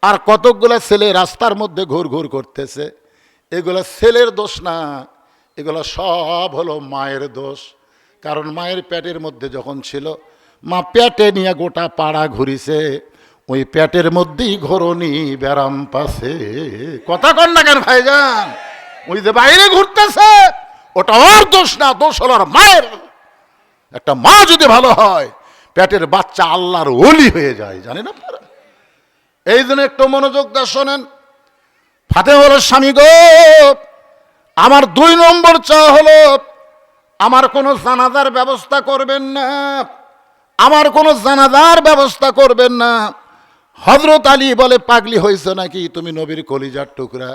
আর কতকগুলো ছেলে রাস্তার মধ্যে ঘুরঘুর করতেছে। এগুলো ছেলের দোষ না, এগুলো সব হলো মায়ের দোষ। কারণ মায়ের পেটের মধ্যে যখন ছিল, মা পেটে নিয়ে গোটা পাড়া ঘুরিছে, ওই পেটের মধ্যেই ঘোরনি ব্যারাম পাশে। কথা কন না কেন ভাইজান? ওই যে বাইরে ঘুরতেছে, ওটা ওর দোষ না, দোষ হলো মায়ের। একটা মা যদি ভালো হয়, পেটের বাচ্চা আল্লাহর ওলি হয়ে যায়, জানেন আপনারা? এই জন্য একটু মনোযোগ দিয়ে শোনেন। ফাতেমা বলে, স্বামী গো, আমার 2 নম্বর চা হলো আমার কোনো জানাজার ব্যবস্থা করবেন না, আমার কোনো জানাজার ব্যবস্থা করবেন না। হযরত আলী বলে, পাগলি হয়েছে নাকি তুমি? নবীর কলিজার টুকরা,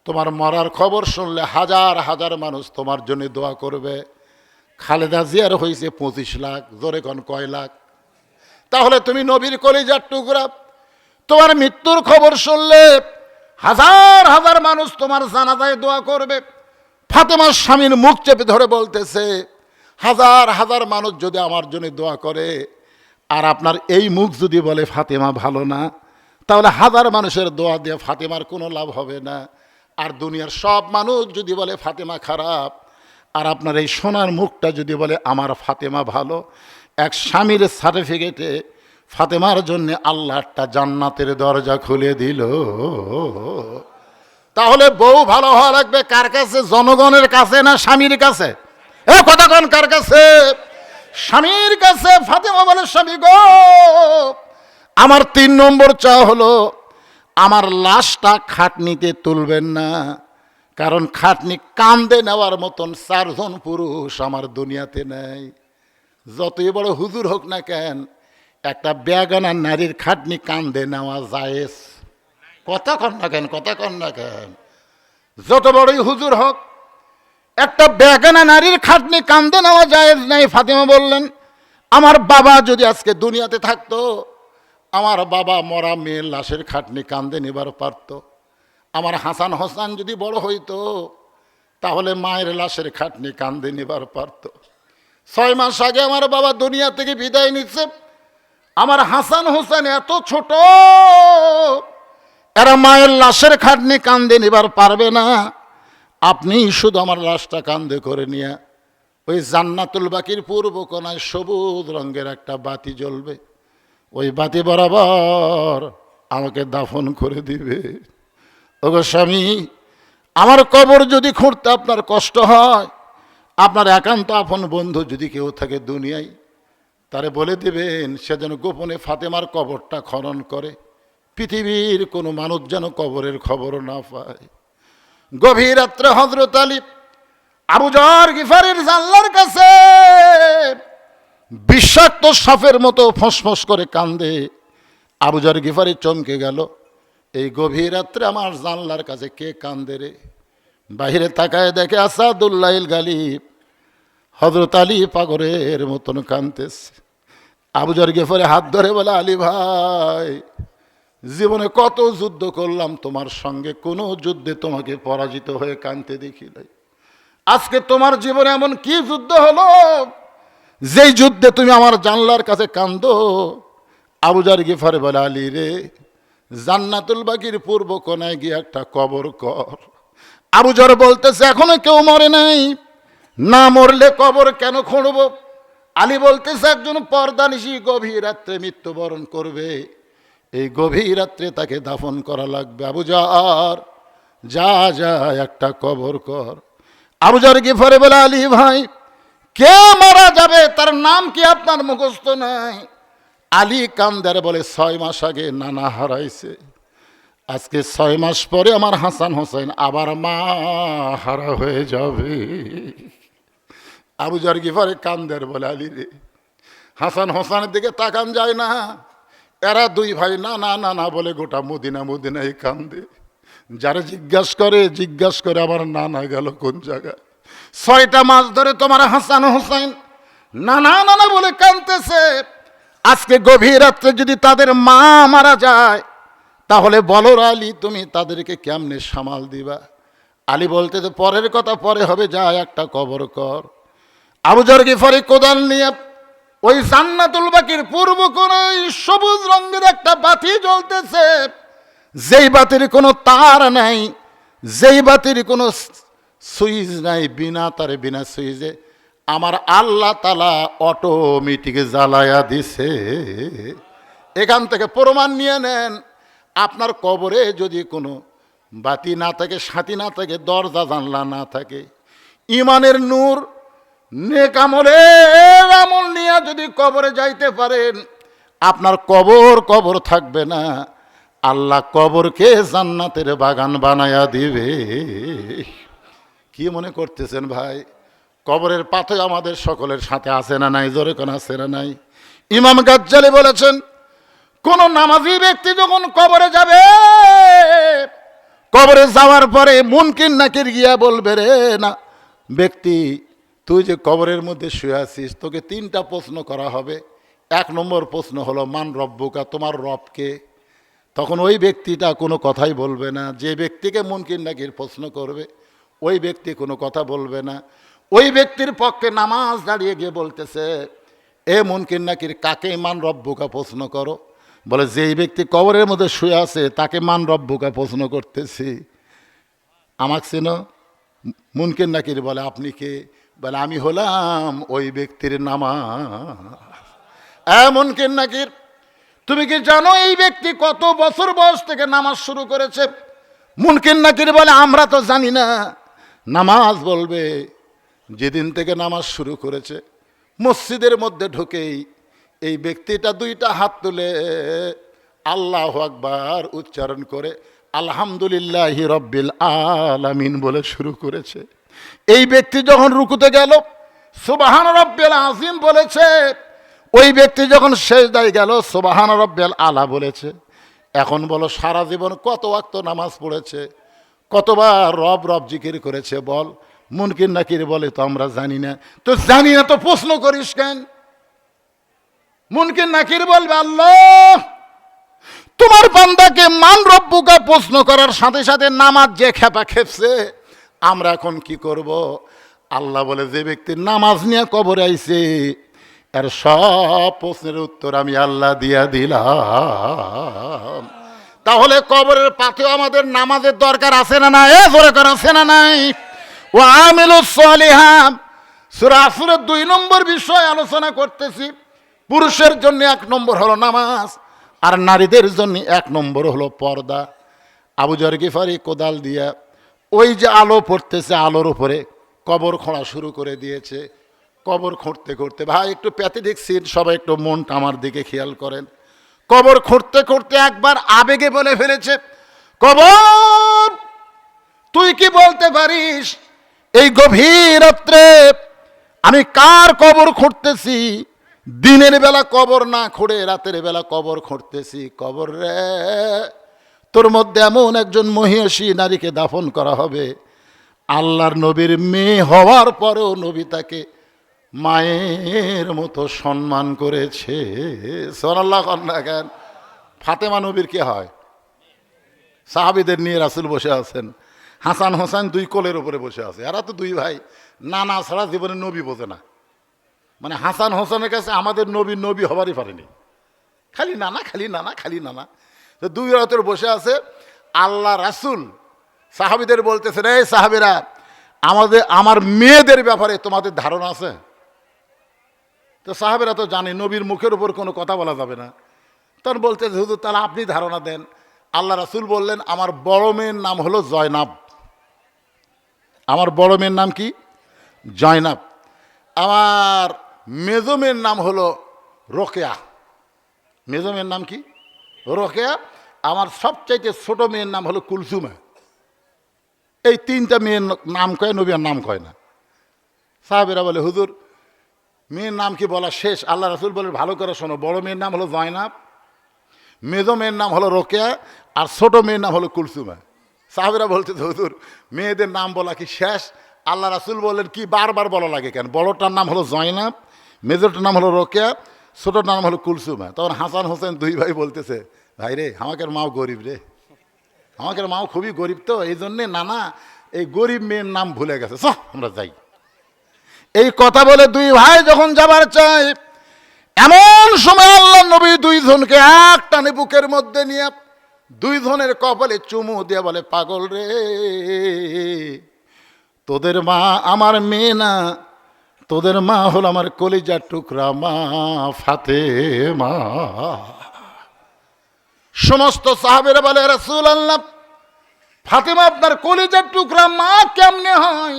তোমার মরার খবর শুনলে হাজার হাজার মানুষ তোমার জন্য দোয়া করবে। খালেদা জিয়ার হয়েছে 25 লাখ, জোরে কোন কয় লাখ? তাহলে তুমি নবীর কলিজার টুকরা, তোমার মৃত্যুর খবর শুনলে হাজার হাজার মানুষ তোমার জানাজায় দোয়া করবে। ফাতেমার স্বামীর মুখ চেপে ধরে বলতেছে, হাজার হাজার মানুষ যদি আমার জন্য দোয়া করে, আর আপনার এই মুখ যদি বলে ফাতেমা ভালো না, তাহলে হাজার মানুষের দোয়া দিয়ে ফাতেমার কোনো লাভ হবে না। আর দুনিয়ার সব মানুষ যদি বলে ফাতেমা খারাপ, আর আপনার এই সোনার মুখটা যদি বলে আমার ফাতেমা ভালো, এক স্বামীর সার্টিফিকেটে ফাতেমার জন্য আল্লাহ একটা জান্নাতের দরজা খুলে দিল। তাহলে বউ ভালো হওয়া লাগবে কার কাছে? জনগণের কাছে না স্বামীর কাছে? এ কথা কোন কার কাছে? স্বামীর কাছে। ফাতেমা বলে, স্বামী গো, আমার 3 নম্বর চাওয়া হলো আমার লাশটা খাটনিতে তুলবেন না, কারণ খাটনি কান্দে নেওয়ার মতন 4 জন পুরুষ আমার দুনিয়াতে নেই। যতই বড় হুজুর হোক না কেন, একটা বেগানা নারীর খাটনি কান্দে নেওয়া জায়েজ। কথা কন না কেন, কথা কন না কেন? যত বড়ই হুজুর হোক, একটা বেগানা নারীর খাটনি কান্দে নেওয়া জায়েজ নাই। ফাতেমা বললেন, আমার বাবা যদি আজকে দুনিয়াতে থাকতো, আমার বাবা মরা মেয়ের লাশের খাটনি কান্দে নেবার পারত। আমার হাসান হোসেন যদি বড় হইতো, তাহলে মায়ের লাশের খাটনি কান্দে নেবার পারত। 6 মাস আগে আমার বাবা দুনিয়া থেকে বিদায় নিচ্ছে। আমার হাসান হোসেন এত ছোট, এরা মায়ের লাশের খাটনি কান্দে নেবার পারবে না। আপনি শুধু আমার লাশটা কান্দে করে নিয়ে ওই জান্নাতুল বাকির পূর্ব কোণায় সবুজ রঙের একটা বাতি জ্বলবে, ওই বাতি বরাবর আমাকে দাফন করে দিবে। ওগো স্বামী, আমার কবর যদি খুঁড়তে আপনার কষ্ট হয়, আপনার একান্ত আপন বন্ধু যদি কেউ থাকে দুনিয়ায়, তারে বলে দেবেন সে যেন গোপনে ফাতেমার কবরটা খনন করে। পৃথিবীর কোনো মানুষ যেন কবরের খবর না পায়। গভীর রাত্রে হযরত আলী আবু যর গিফারির জানলার কাছে বিষাক্ত সাপের মতো ফসফস করে কান্দে। আবু যর গিফারি চমকে গেল, এই গভীর রাত্রে আমার জানলার কাছে কে কান্দে রে? বাহিরে তাকায় দেখে আসাদুল্লাহিল গালিব হযরত আলী পাগলের মতন কাঁদতেছে। আবু যর গিফারি হাত ধরে বলে, আলী ভাই, জীবনে কত যুদ্ধ করলাম তোমার সঙ্গে, কোনো যুদ্ধে তোমাকে পরাজিত হয়ে কাঁদতে দেখি নাই। আজকে তোমার জীবনে এমন কি যুদ্ধ হলো যেই যুদ্ধে তুমি আমার জানলার কাছে কান্দো? আবু যর গিফারি বলে, আলী রে, জান্নাতুল বাকির পূর্ব কোণায় গিয়ে একটা কবর কর। আবু যর বলতেছে, এখনো কেউ মরে নাই, না মরলে কবর কেন খুঁড়ব? আলী বলতেছে, একজন পর্দানিশী গভীর রাত্রে মৃত্যুবরণ করবে, এই গভীর রাত্রে তাকে দাফন করা লাগবে। আবু যর, যা যা একটা কবর কর। আবু যর গিফারি বলে, আলী ভাই, কে মারা যাবে তার নাম কি আপনার মুখস্থ নাই? আলী কান্দারে বলে, 6 মাস আগে নানা হারাইছে, আজকে 6 মাস পরে আমার হাসান হোসেন আবার মা হারা হয়ে যাবে। আবু যর গিফারি কান্দার বলে, আলী রে, হাসান হোসেনের দিকে তাকান যায় না, এরা 2 ভাই না না না না বলে গোটা মদিনা মদিনায় কান্দে। যারা জিজ্ঞাসা করে আমার নানা গেল কোন জায়গায়? 6টা মাস ধরে তোমার হাসান হোসেন নানা নানা বলে কাঁদতেছে। আজকে গভীর রাত্রে যদি তাদের মা মারা যায়, তাহলে বলো আলী, তুমি তাদেরকে কেমনে সামাল দিবা? আলী বলতে, তো পরের কথা পরে হবে, যা একটা কবর কর। আবু যর গিফারি কোদাল নিয়ে ওই জান্নাতুল বাকির পূর্ব কোণায় সবুজ রঙের একটা বাতি জ্বলতেছে, যেই বাতির কোনো তার নাই, যেই বাতির কোনো সুইচ নাই, বিনা তারে বিনা সুইচে আমার আল্লাহ তাআলা অটোমেটিক জ্বালায়া দিছে। এখান থেকে প্রমাণ নিয়ে নেন, আপনার কবরে যদি কোনো বাতি না থাকে, সাথী না থাকে, দরজা জানলা না থাকে, ইমানের নূর নেক আমলের আমল নিয়ে যদি কবরে যাইতে পারেন, আপনার কবর থাকবে না, আল্লাহ কবরকে জান্নাতের বাগান বানায়া দিবে। কি মনে করতেছেন ভাই? কবরের পাথর আমাদের সকলের সাথে আছে না নাই? জোরে কোন আছে না নাই? ইমাম গাজ্জালি বলেছেন, কোন নামাজি ব্যক্তি যখন কবরে যাবে, কবরে যাওয়ার পরে মুনকির নাকির গিয়া বলবে, রে না ব্যক্তি, তুই যে কবরের মধ্যে শুয়ে আছিস, তোকে 3টা প্রশ্ন করা হবে। 1 নম্বর প্রশ্ন হলো, মান রব্বুকা, তোমার রবকে? তখন ওই ব্যক্তিটা কোনো কথাই বলবে না। যে ব্যক্তিকে মুনকির নাকির প্রশ্ন করবে, ওই ব্যক্তি কোনো কথা বলবে না। ওই ব্যক্তির পক্ষে নামাজ দাঁড়িয়ে গিয়ে বলতেছে, এ মুনকির নাকির, কাকে মান রব্বুকা প্রশ্ন করো? বলে, যেই ব্যক্তি কবরের মধ্যে শুয়ে আছে তাকে মান রব্বুকা প্রশ্ন করতেছি। আমাকে চেনো? মুনকির নাকির বলে, আপনি কে? বলে, আমি হলাম ওই ব্যক্তির নামাজ। মুনকির নাকির, তুমি কি জানো এই ব্যক্তি কত বছর বয়স থেকে নামাজ শুরু করেছে? মুনকির নাকির বলে, আমরা তো জানি না। নামাজ বলবে, যেদিন থেকে নামাজ শুরু করেছে, মসজিদের মধ্যে ঢুকেই এই ব্যক্তিটা 2টা হাত তুলে আল্লাহু আকবার উচ্চারণ করে আলহামদুলিল্লাহি রব্বিল আলামিন বলে শুরু করেছে। এই ব্যক্তি যখন রুকুতে গেল সুবহান রব্বিল আযীম বলেছে, ওই ব্যক্তি যখন সেজদায় গেল সুবহান রব্বিল আলা বলেছে। এখন বলো সারা জীবন কত ওয়াক্ত নামাজ পড়েছে, কতবার রব রব জিকির করেছে বল? মুনকির নাকির বলে তো আমরা জানি না। তো জানি না তো প্রশ্ন করিস কেন? মুনকির নাকির বলবে আল্লাহ তোমার বান্দাকে মান রব্বুকা প্রশ্ন করার সাথে সাথে নামাজ যে খেপা খেপছে, আমরা এখন কি করব? আল্লাহ বলে যে ব্যক্তির নামাজ নিয়ে কবরে আইছে এর সব প্রশ্নের উত্তর আমি আল্লাহ দিয়া দিলাম। তাহলে কবরের পাথেও আমাদের নামাজের দরকার আছে না নাই? দরকার আছে না নাই? ও আমিলুস সালিহাত সূরা আসরের 2 নম্বর বিষয় আলোচনা করতেছি। পুরুষের জন্য 1 নম্বর হলো নামাজ, আর নারীদের জন্য 1 নম্বর হলো পর্দা। আবু যর গিফারি কোদাল দিয়া ওই যে আলো পড়তেছে আলোর উপরে কবর খোঁড়া শুরু করে দিয়েছে। কবর খুঁড়তে খুঁড়তে, ভাই একটু প্যাথেটিক সিন, সবাই একটু মনটা আমার দিকে খেয়াল করেন। কবর খুঁড়তে খুঁড়তে একবার আবেগে বলে ফেলেছে, কবর তুই কি বলতে পারিস এই গভীর রাত্রে আমি কার কবর খুঁড়তেছি? দিনের বেলা কবর না খুঁড়ে রাতের বেলা কবর খুঁড়তেছি। কবর রে, তোর মধ্যে এমন একজন মহিষী নারীকে দাফন করা হবে, আল্লাহর নবীর মেয়ে হওয়ার পরেও নবী তাকে মায়ের মতো সম্মান করেছে। সুবহানাল্লাহ। কেন? ফাতেমা নবীর কে হয়? সাহাবীদের নিয়ে রাসূল বসে আছেন, হাসান হোসেন 2 কোলের উপরে বসে আছে। এরা তো 2 ভাই, নানা ছাড়া জীবনে নবী বোঝে না। মানে হাসান হোসেনের কাছে আমাদের নবী নবী হবারই পারেনি, খালি নানা খালি নানা খালি নানা। তো 2 রাতের বসে আছে। আল্লাহ রাসূল সাহাবীদের বলতেছে, রে সাহাবীরা, আমার মেয়েদের ব্যাপারে তোমাদের ধারণা আছে? তো সাহাবীরা তো জানে নবীর মুখের উপর কোনো কথা বলা যাবে না। তখন বলতেছে, হুজুর তাহলে আপনি ধারণা দেন। আল্লাহ রাসূল বললেন, আমার বড় মেয়ের নাম হলো জয়নাব। আমার বড় মেয়ের নাম কি? জয়নাব। আমার মেজো মেয়ের নাম হলো রোকেয়া। মেজো মেয়ের নাম কি? রোকেয়া। আমার সবচাইতে ছোট মেয়ের নাম হলো কুলসুমা। এই 3টা মেয়ের নাম কয়, নবী আর নাম কয় না। সাহাবীরা বলে, হুজুর মেয়ের নাম কি বলা শেষ? আল্লাহ রাসূল বলে, ভালো করে শোনো, বড় মেয়ের নাম হলো জয়নাব, মেজো মেয়ের নাম হলো রোকেয়া, আর ছোট মেয়ের নাম হলো কুলসুমা। সাহাবীরা বলতে, হুজুর মেয়েদের নাম বলা কি শেষ? আল্লাহ রাসূল বললেন, কি বারবার বলা লাগে কেন? বড়টার নাম হলো জয়নাব, মেজোটার নাম হলো রোকেয়া, ছোটোটার নাম হলো কুলসুমা। তখন হাসান হোসেন 2 ভাই বলতেছে, ভাই রে আমাদের মাও গরিব রে, আমাদের মাও খুবই গরিব, তো এই জন্যে নানা এই গরিব মেয়ের নাম ভুলে গেছে, চ আমরা যাই। এই কথা বলে 2 ভাই যখন যাবার চায়, এমন সময় আল্লাহ নবী 2 জনকে এক টানে বুকের মধ্যে নিয়ে 2 জনের কপালে চুমু দিয়ে বলে, পাগল রে, তোদের মা আমার মেয়ে না, তোদের মা হলো আমার কলিজার টুকরা মা ফাতেমা। সমস্ত সাহাবীরা বলে, রাসূলুল্লাহ ফাতেমা আপনার কলিজার টুকরা মা কেমনে হয়?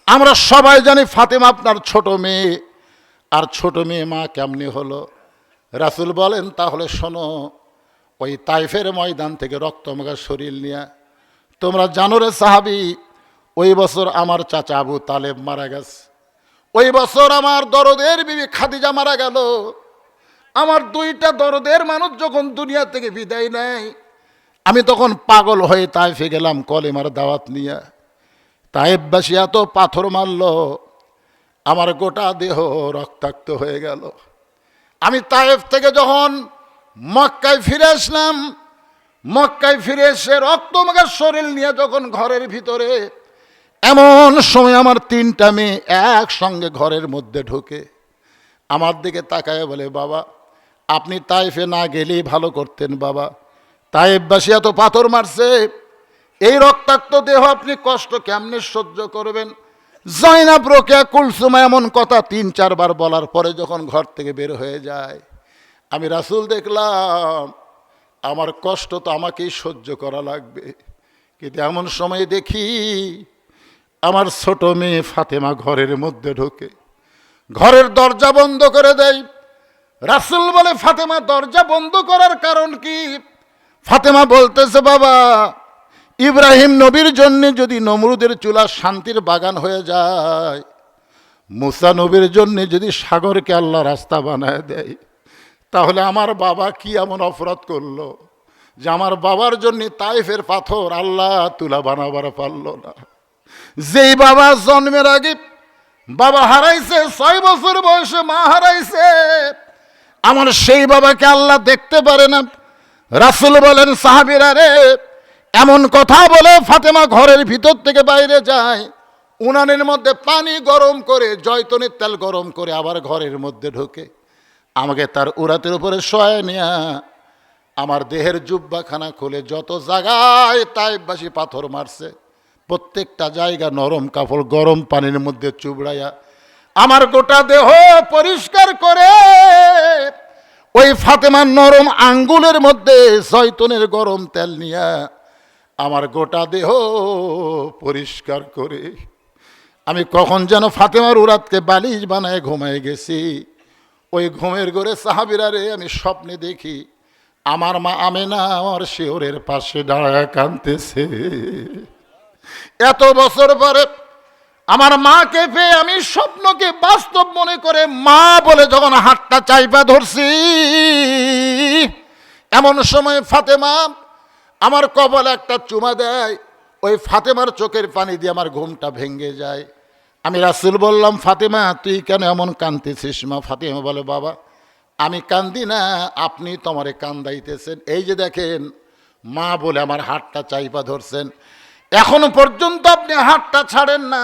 আমরা সবাই জানি ফাতেমা আপনার ছোট মেয়ে, আর ছোট মেয়ে মা কেমনে হলো? রাসূল বলেন, তাহলে শোনো, ওই তাইফের ময়দান থেকে রক্তমাখা শরীর নিয়ে, তোমরা জানো রে সাহাবী, ওই বছর আমার চাচা আবু তালেব মারা গেছে, ওই বছর আমার দরদের বিবি খাদিজা মারা গেল। আমার 2টা দরদের মানুষ যখন দুনিয়া থেকে বিদায় নেয়, আমি তখন পাগল হয়ে তাইফে গেলাম কলেমার দাওয়াত নিয়ে। তাইফবাসী এত পাথর মারল, আমার গোটা দেহ রক্তাক্ত হয়ে গেল। আমি তাইফ থেকে যখন মক্কায় ফিরে আসলাম, মক্কায় ফিরে এসে রক্তমাখা শরীর নিয়ে যখন ঘরের ভিতরে, এমন সময় আমার 3টা মেয়ে একসঙ্গে ঘরের মধ্যে ঢুকে আমার দিকে তাকায় বলে, বাবা আপনি তাইফে না গেলেই ভালো করতেন বাবা, তাইফবাসী এত পাথর মারছে, এই রক্তাক্ত দেহ আপনি কষ্ট কেমনে সহ্য করবেন? জয়নাব, রোকেয়া, কুলসুমা এমন কথা 3-4 বার বলার পরে যখন ঘর থেকে বের হয়ে যায়, আমি রাসূল দেখলাম আমার কষ্ট তো আমাকেই সহ্য করা লাগবে। কিন্তু এমন সময় দেখি আমার ছোট মেয়ে ফাতেমা ঘরের মধ্যে ঢোকে, ঘরের দরজা বন্ধ করে দেয়, রাসূল বলে, ফাতেমা দরজা বন্ধ করার কারণ কি? ফাতেমা বলতেছে, বাবা, ইব্রাহিম নবীর জন্য যদি নমরুদের চুলা শান্তির বাগান হয়ে যায়, মুসা নবীর জন্য যদি সাগরকে আল্লাহ রাস্তা বানায় দেয়, তাহলে আমার বাবা কি এমন অপরাধ করলো যে আমার বাবার জন্য তাইফের পাথর আল্লাহ তুলা বানাবার পারলো না? যেই বাবা জন্মের আগে বাবা হারাইছে, 6 বছর বয়সে মা হারাইছে, আমার সেই বাবাকে আল্লাহ দেখতে পারে না। রাসূল বলেন, সাহাবীরা রে, এমন কথা বলে ফাতেমা ঘরের ভিতর থেকে বাইরে যায়, উনানের মধ্যে পানি গরম করে, জয়তুনের তেল গরম করে আবার ঘরের মধ্যে ঢোকে, আমাকে তার উরাতের উপরে শোয়ায় নিয়া আমার দেহের জুব্বাখানা খুলে যত জায়গায় তাইফবাসী পাথর মারছে প্রত্যেকটা জায়গা নরম কাপড় গরম পানির মধ্যে চুবড়াইয়া আমার গোটা দেহ পরিষ্কার করে ওই ফাতেমার নরম আঙ্গুলের মধ্যে জয়তুনের গরম তেল নিয়া আমার গোটা দেহ পরিষ্কার করে আমি কখন যেন ফাতেমার উরাতকে বালিশ বানায় ঘুমায় গেছি। ওই ঘুমের ঘরে সাহাবীরা রে, আমি স্বপ্নে দেখি আমার মা আমেনা আমার শিওরের পাশে দাঁড়ায় কাঁদতেছে। এত বছর পরে আমার মাকে পেয়ে আমি স্বপ্নকে বাস্তব মনে করে মা বলে যখন হাতটা চাইপা ধরছি, এমন সময় ফাতেমা আমার কপালে একটা চুমা দেয়। ওই ফাতেমার চোখের পানি দিয়ে আমার ঘুমটা ভেঙে যায়। আমি রাসূল বললাম, ফাতেমা তুই কেন এমন কাঁদতেছিস মা? ফাতেমা বলে, বাবা আমি কান্দি না, আপনি তোমারে কান্দাইতেছেন। এই যে দেখেন, মা বলে আমার হাতটা চাইপা ধরছেন, এখনো পর্যন্ত আপনি হাতটা ছাড়েন না।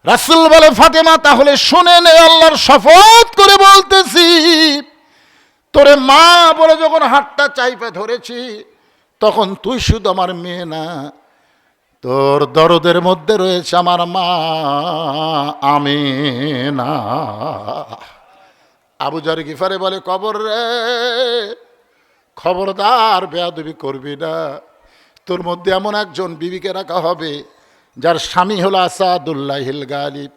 রাসূল বলে, ফাতেমা তাহলে শুনে নে, আল্লাহর শপথ করে বলতেছি, তোরে মা বলে যখন হাতটা চাইপা ধরেছি, তখন তুই শুধু আমার মেয়ে না, তোর দরদের মধ্যে রয়েছে আমার মা আমেনা। আবু যর গিফারি বলে, কবর রে, খবরদার বেয়াদবি করবি না। তোর মধ্যে এমন একজন বিবিকে রাখা হবে যার স্বামী হলো আসাদুল্লাহিল গালিব।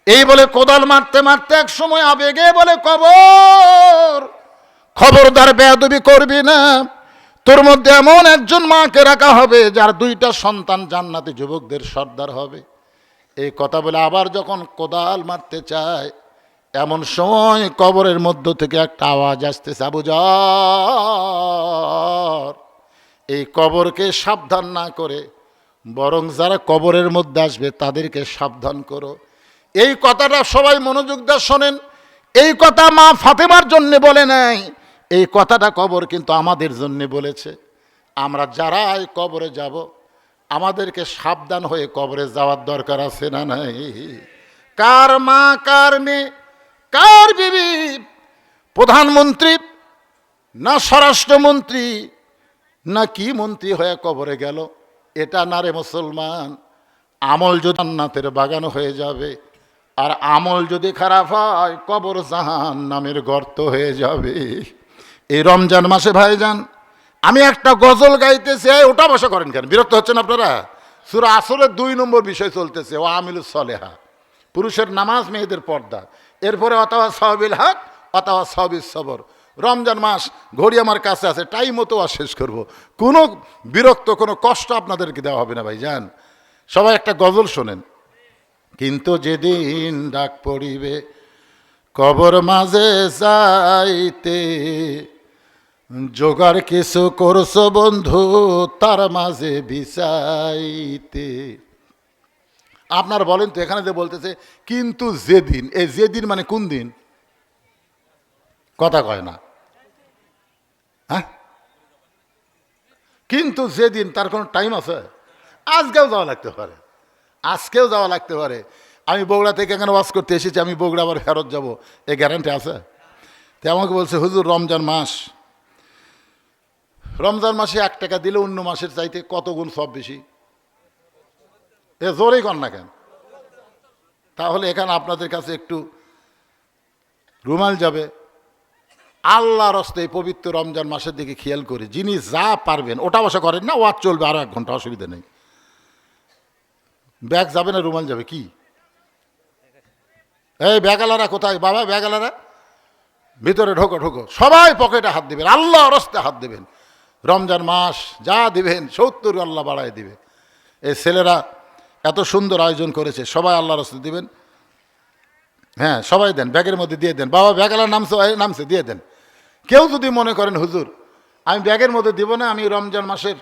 এই বলে কোদাল মারতে মারতে এক সময় আবেগে বলে, কবর, খবরদার বেয়াদবি করবি না। তোর মধ্যে এমন একজন মাকে রাখা হবে যার 2টা সন্তান জান্নাতি যুবকদের সর্দার হবে। এই কথা বলে আবার যখন কোদাল মারতে চায়, এমন সময় কবরের মধ্য থেকে একটা আওয়াজ আসতেছে, আবু যর, এই কবরকে সাবধান না করে বরং যারা কবরের মধ্যে আসবে তাদেরকে সাবধান করো। এই কথাটা সবাই মনোযোগ দিয়ে শোনেন। এই কথা মা ফাতেমার জন্য বলে নাই, এই কথাটা কবর কিন্তু আমাদের জন্য বলেছে। আমরা যারা এই কবরে যাব, আমাদেরকে সাবধান হয়ে কবরে যাওয়ার দরকার আছে না নাই? কার মা, কার মেয়ে, কার বিবি প্রধানমন্ত্রী না স্বরাষ্ট্রমন্ত্রী না কি মন্ত্রী হয়ে কবরে গেল, এটা না রে মুসলমান। আমল যদি জান্নাতের বাগান হয়ে যাবে, আর আমল যদি খারাপ হয় কবর জাহান্নামের গর্ত হয়ে যাবে। এই রমজান মাসে ভাইজান আমি একটা গজল গাইতেছি, ওটা বসা করেন কেন? বিরক্ত হচ্ছেন আপনারা? সূরা আসরের 2 নম্বর বিষয় চলতেছে, ও আমিলুস সলেহা, পুরুষের নামাজ, মেয়েদের পর্দা। এরপরে অথবা সাহাবিল হক অথবা সাহাবিস সবর। রমজান মাস ঘড়ি আমার কাছে আছে, টাইম মতো আর শেষ করব। কোনো বিরক্ত, কোনো কষ্ট আপনাদেরকে দেওয়া হবে না ভাইজান। সবাই একটা গজল শোনেন। কিন্তু যেদিন ডাক পড়িবে কবর মাঝে যাইতে, জোগাড় কিছু করছো বন্ধু তার মাঝে বিছাইতে। আপনার বলেন তো, এখানে যে বলতেছে কিন্তু যেদিন, এই যেদিন মানে কোন দিন? কথা কয় না, হ্যাঁ? কিন্তু যেদিন, তার কোনো টাইম আছে? আজকেও যাওয়া লাগতে পারে, আজকেও যাওয়া লাগতে পারে। আমি বগুড়া থেকে এখানে ওয়াজ করতে এসেছি, আমি বগুড়া আবার ফেরত যাব, এই গ্যারান্টি আছে? তো আমাকে বলছে, হুজুর রমজান মাস, রমজান মাসে 1 টাকা দিলে অন্য মাসের চাইতে কত গুণ সব বেশি। এ জোরেই কর না কেন? তাহলে এখানে আপনাদের কাছে একটু রুমাল যাবে। আল্লাহর হস্তে পবিত্র রমজান মাসের দিকে খেয়াল করে যিনি যা পারবেন ওটা বসা করেন না, ওয়াজ চলবে আরো 1 ঘন্টা, অসুবিধা নেই। ব্যাগ যাবে না, রুমাল যাবে? কি এই ব্যাগালারা কোথায় বাবা? ব্যাগালারা ভিতরে ঢোকো ঢোকো, সবাই পকেটে হাত দিবেন, আল্লাহ রস্তে হাত দিবেন। রমজান মাস যা দিবেন 70 আল্লাহ বাড়ায় দিবে। এই ছেলেরা এত সুন্দর আয়োজন করেছে, সবাই আল্লাহ রস্তে দিবেন। হ্যাঁ সবাই দেন, ব্যাগের মধ্যে দিয়ে দেন। বাবা ব্যাগ আলার নামছে দিয়ে দেন। কেউ যদি মনে করেন হুজুর আমি ব্যাগের মধ্যে দিব না, আমি রমজান মাসের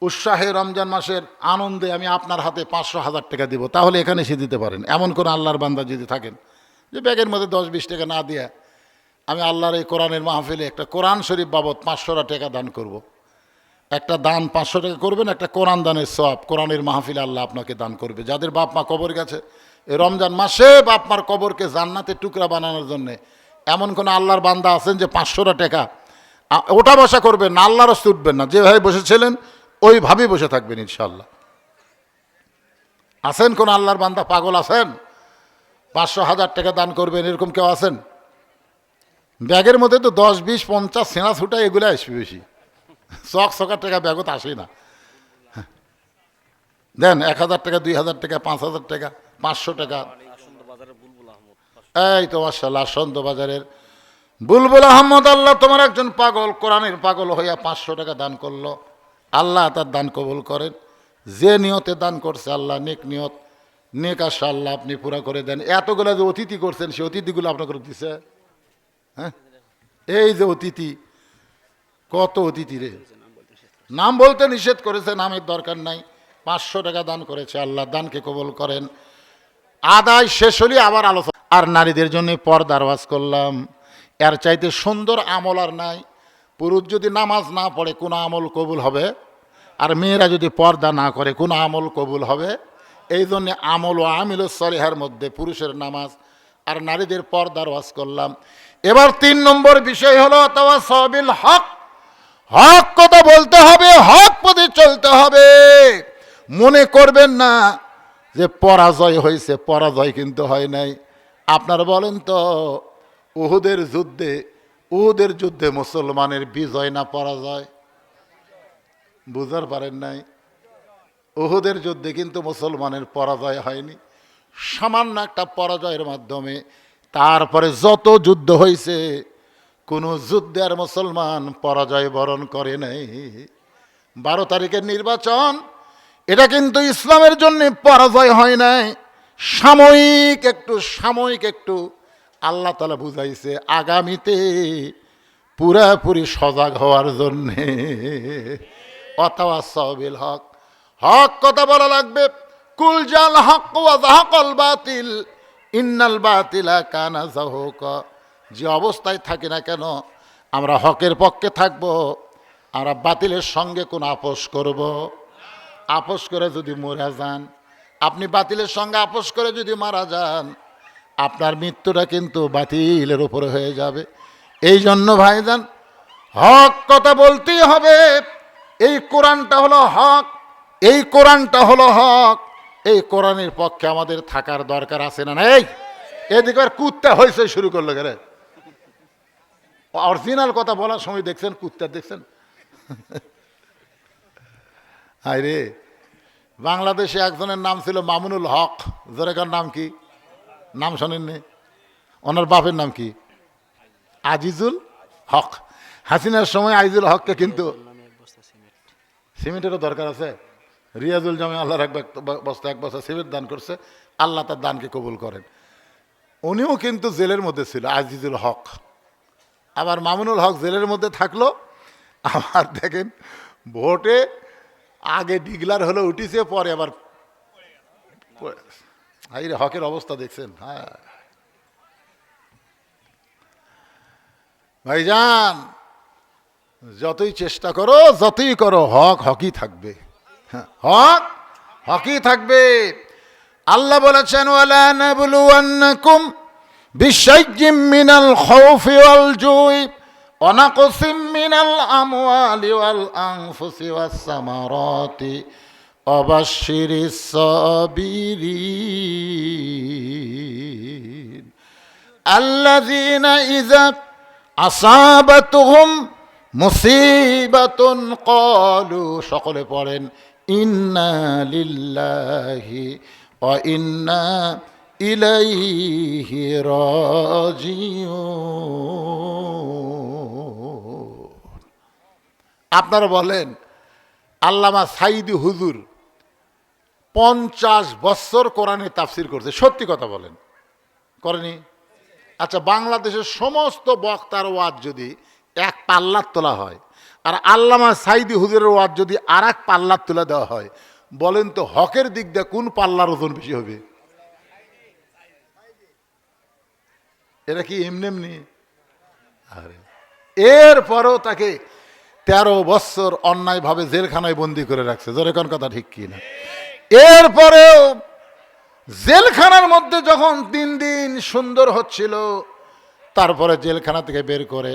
উৎসাহে, রমজান মাসের আনন্দে আমি আপনার হাতে 500,000 টাকা দিব, তাহলে এখানে এসে দিতে পারেন। এমন কোন আল্লাহর বান্দা যদি থাকেন যে ব্যাগের মধ্যে 10-20 টাকা না দিয়ে আমি আল্লাহর এই কোরআনের মাহফিলে একটা কোরআন শরীফ বাবদ 500 টাকা দান করব। একটা দান 500 টাকা করবেন, একটা কোরআন দানের সওয়াব কোরআনের মাহফিলে আল্লাহ আপনাকে দান করবে। যাদের বাপ মা কবর গেছে, এই রমজান মাসে বাপ মার কবরকে জান্নাতের টুকরা বানানোর জন্যে এমন কোনো আল্লাহর বান্দা আছেন যে 500 টাকা ওঠা বসা করবেন না, আল্লাহর রাস্তায় উঠবেন না, যেভাবে বসেছিলেন ওইভাবেই বসে থাকবেন ইনশাআল্লাহ। আছেন কোন আল্লাহর বান্দা পাগল আছেন 500,000 টাকা দান করবেন, এরকম কেউ আছেন? ব্যাগের মধ্যে তো 10, 20, 50 সেনা ছুটা এগুলো আসবে বেশি, চকার টাকা ব্যাগত আসেই না। দেন 1,000 টাকা, 2,000 টাকা, 5,000 টাকা, 500 টাকা। এই তো মাশাআল্লাহ সন্ত বাজারের বুলবুল আহমদ, আল্লাহ তোমার একজন পাগল, কোরআনের পাগল হইয়া 500 টাকা দান করলো। আল্লাহ তার দান কবুল করেন। যে নিয়তে দান করছে আল্লাহ নেক নিয়ত, নেক আশা আল্লাহ আপনি পুরা করে দেন। এতগুলো যে অতিথি করছেন সেই অতিথিগুলো আপনাকে দিছে। হ্যাঁ এই যে অতিথি, কত অতিথি রে, নাম বলতে নিষেধ করেছে, নামের দরকার নাই। 500 টাকা দান করেছে, আল্লাহ দানকে কবুল করেন। আদায় শেষ হলে আবার আলোচনা। আর নারীদের জন্য পর্দার ওয়াজ করলাম, এর চাইতে সুন্দর আমল আর নাই। পুরুষ যদি নামাজ না পড়ে কোন আমল কবুল হবে? আর মেয়েরা যদি পর্দা না করে কোন আমল কবুল হবে? এই জন্যে আমল ও আমিলুস সলিহার মধ্যে পুরুষের নামাজ আর নারীদের পর্দার ওয়াজ করলাম। এবার 3 নম্বর বিষয় হলো তাওয়াসাউ বিল হক। হক কথা বলতে হবে, হক পথে চলতে হবে। মনে করবেন না যে পরাজয় হয়েছে, পরাজয় কিন্তু হয় নাই। আপনারা বলেন তো উহুদের যুদ্ধে মুসলমানের বিজয় না পরাজয়? বুঝার পারেন নাই? উহুদের যুদ্ধে কিন্তু মুসলমানের পরাজয় হয়নি, সামান্য একটা পরাজয়ের মাধ্যমে। তারপরে যত যুদ্ধ হয়েছে কোনো যুদ্ধে আর মুসলমান পরাজয় বরণ করে নাই। 12 তারিখের নির্বাচন, এটা কিন্তু ইসলামের জন্য পরাজয় হয় নাই, সাময়িক একটু আল্লাহ তাআলা বুঝাইছে আগামীতে পুরাপুরি সজাগ হওয়ার জন্যে। ওয়াতাওয়াসাউ বিল হক, হক কথা বলা লাগবে। কুল জাল হক ওয়া যাহাকাল বাতিল ইন্নাল বাতিলা কানা যাহুকা। যে অবস্থায় থাকি না কেন আমরা হকের পক্ষে থাকব, আমরা বাতিলের সঙ্গে কোন আপোষ করব? আপোষ করে যদি মরে যান, আপনি বাতিলের সঙ্গে আপোষ করে যদি মারা যান, আপনার মৃত্যুটা কিন্তু বাতিলের উপরে হয়ে যাবে। এই জন্য ভাইজান হক কথা বলতেই হবে। এই কোরআনটা হলো হক, এই কোরআনটা হলো হক। এই কোরআনের পক্ষে আমাদের থাকার দরকার আছে না নাই? এদিকে আর কুত্তা হয়েছে শুরু করলো গেলে, অরিজিনাল কথা বলার সময় দেখছেন কুত্তা দেখছেন? হায় রে, বাংলাদেশে একজনের নাম ছিল মামুনুল হক। জোরেকার নাম কি? নাম শোনেননি? ওনার বাপের নাম কি? আজিজুল হক। হাসিনার সময় আজিজুল হককে কিন্তু সিমেন্টেরও দরকার আছে। রিয়াজুল জামে আল্লাহর এক বস্তা সিমেন্ট দান করছে, আল্লাহ তার দানকে কবুল করেন। উনিও কিন্তু জেলের মধ্যে ছিল, আজিজুল হক। আবার মামুনুল হক জেলের মধ্যে থাকলো, আবার দেখেন ভোটে আগে ডিগলার হলো উঠিছে, পরে আবার হকের অবস্থা দেখছেন। হ্যাঁ ভাইজান, যতই চেষ্টা করো যতই করো হক হকই থাকবে, হক হকই থাকবে। আল্লাহ বলেছেন ওয়ালা নাবলুওয়ান্নাকুম বিশাইয়্যিম মিনাল খাউফি ওয়াল জুই ওয়া নাকসিম মিনাল আমওয়ালি ওয়াল আনফুসি ওয়াস সামারাতি ওয়া বাশশিরিস সাবিরিন আল্লাযীনা ইযা আসাবাতুহুম মুসিবাতুন ক্বালু, সকলে পড়েন ইন্না লিল্লাহি ওয়া ইন্না ইলাইহি রাজিউন। আপনারা বলেন আল্লামা সাইদি হুজুর 50 বছর কোরআনে তাফসির করছে, সত্যি কথা বলেন করেনি? আচ্ছা, বাংলাদেশের সমস্ত বক্তার ওয়াজ যদি এক পাল্লার তোলা হয় আর আল্লামা সাইদি হুজুরের ওয়াজ যদি আর এক পাল্লার তুলে দেওয়া হয়, বলেন তো হকের দিক দিয়ে কোন পাল্লার ওজন বেশি হবে? এটা কি এমনি এমনি? আরে এরপরও তাকে 13 বছর অন্যায়ভাবে জেলখানায় বন্দি করে রাখছে, জোরে কোন কথা ঠিক কি না? এরপরেও জেলখানার মধ্যে যখন দিন দিন সুন্দর হচ্ছিল, তারপরে জেলখানা থেকে বের করে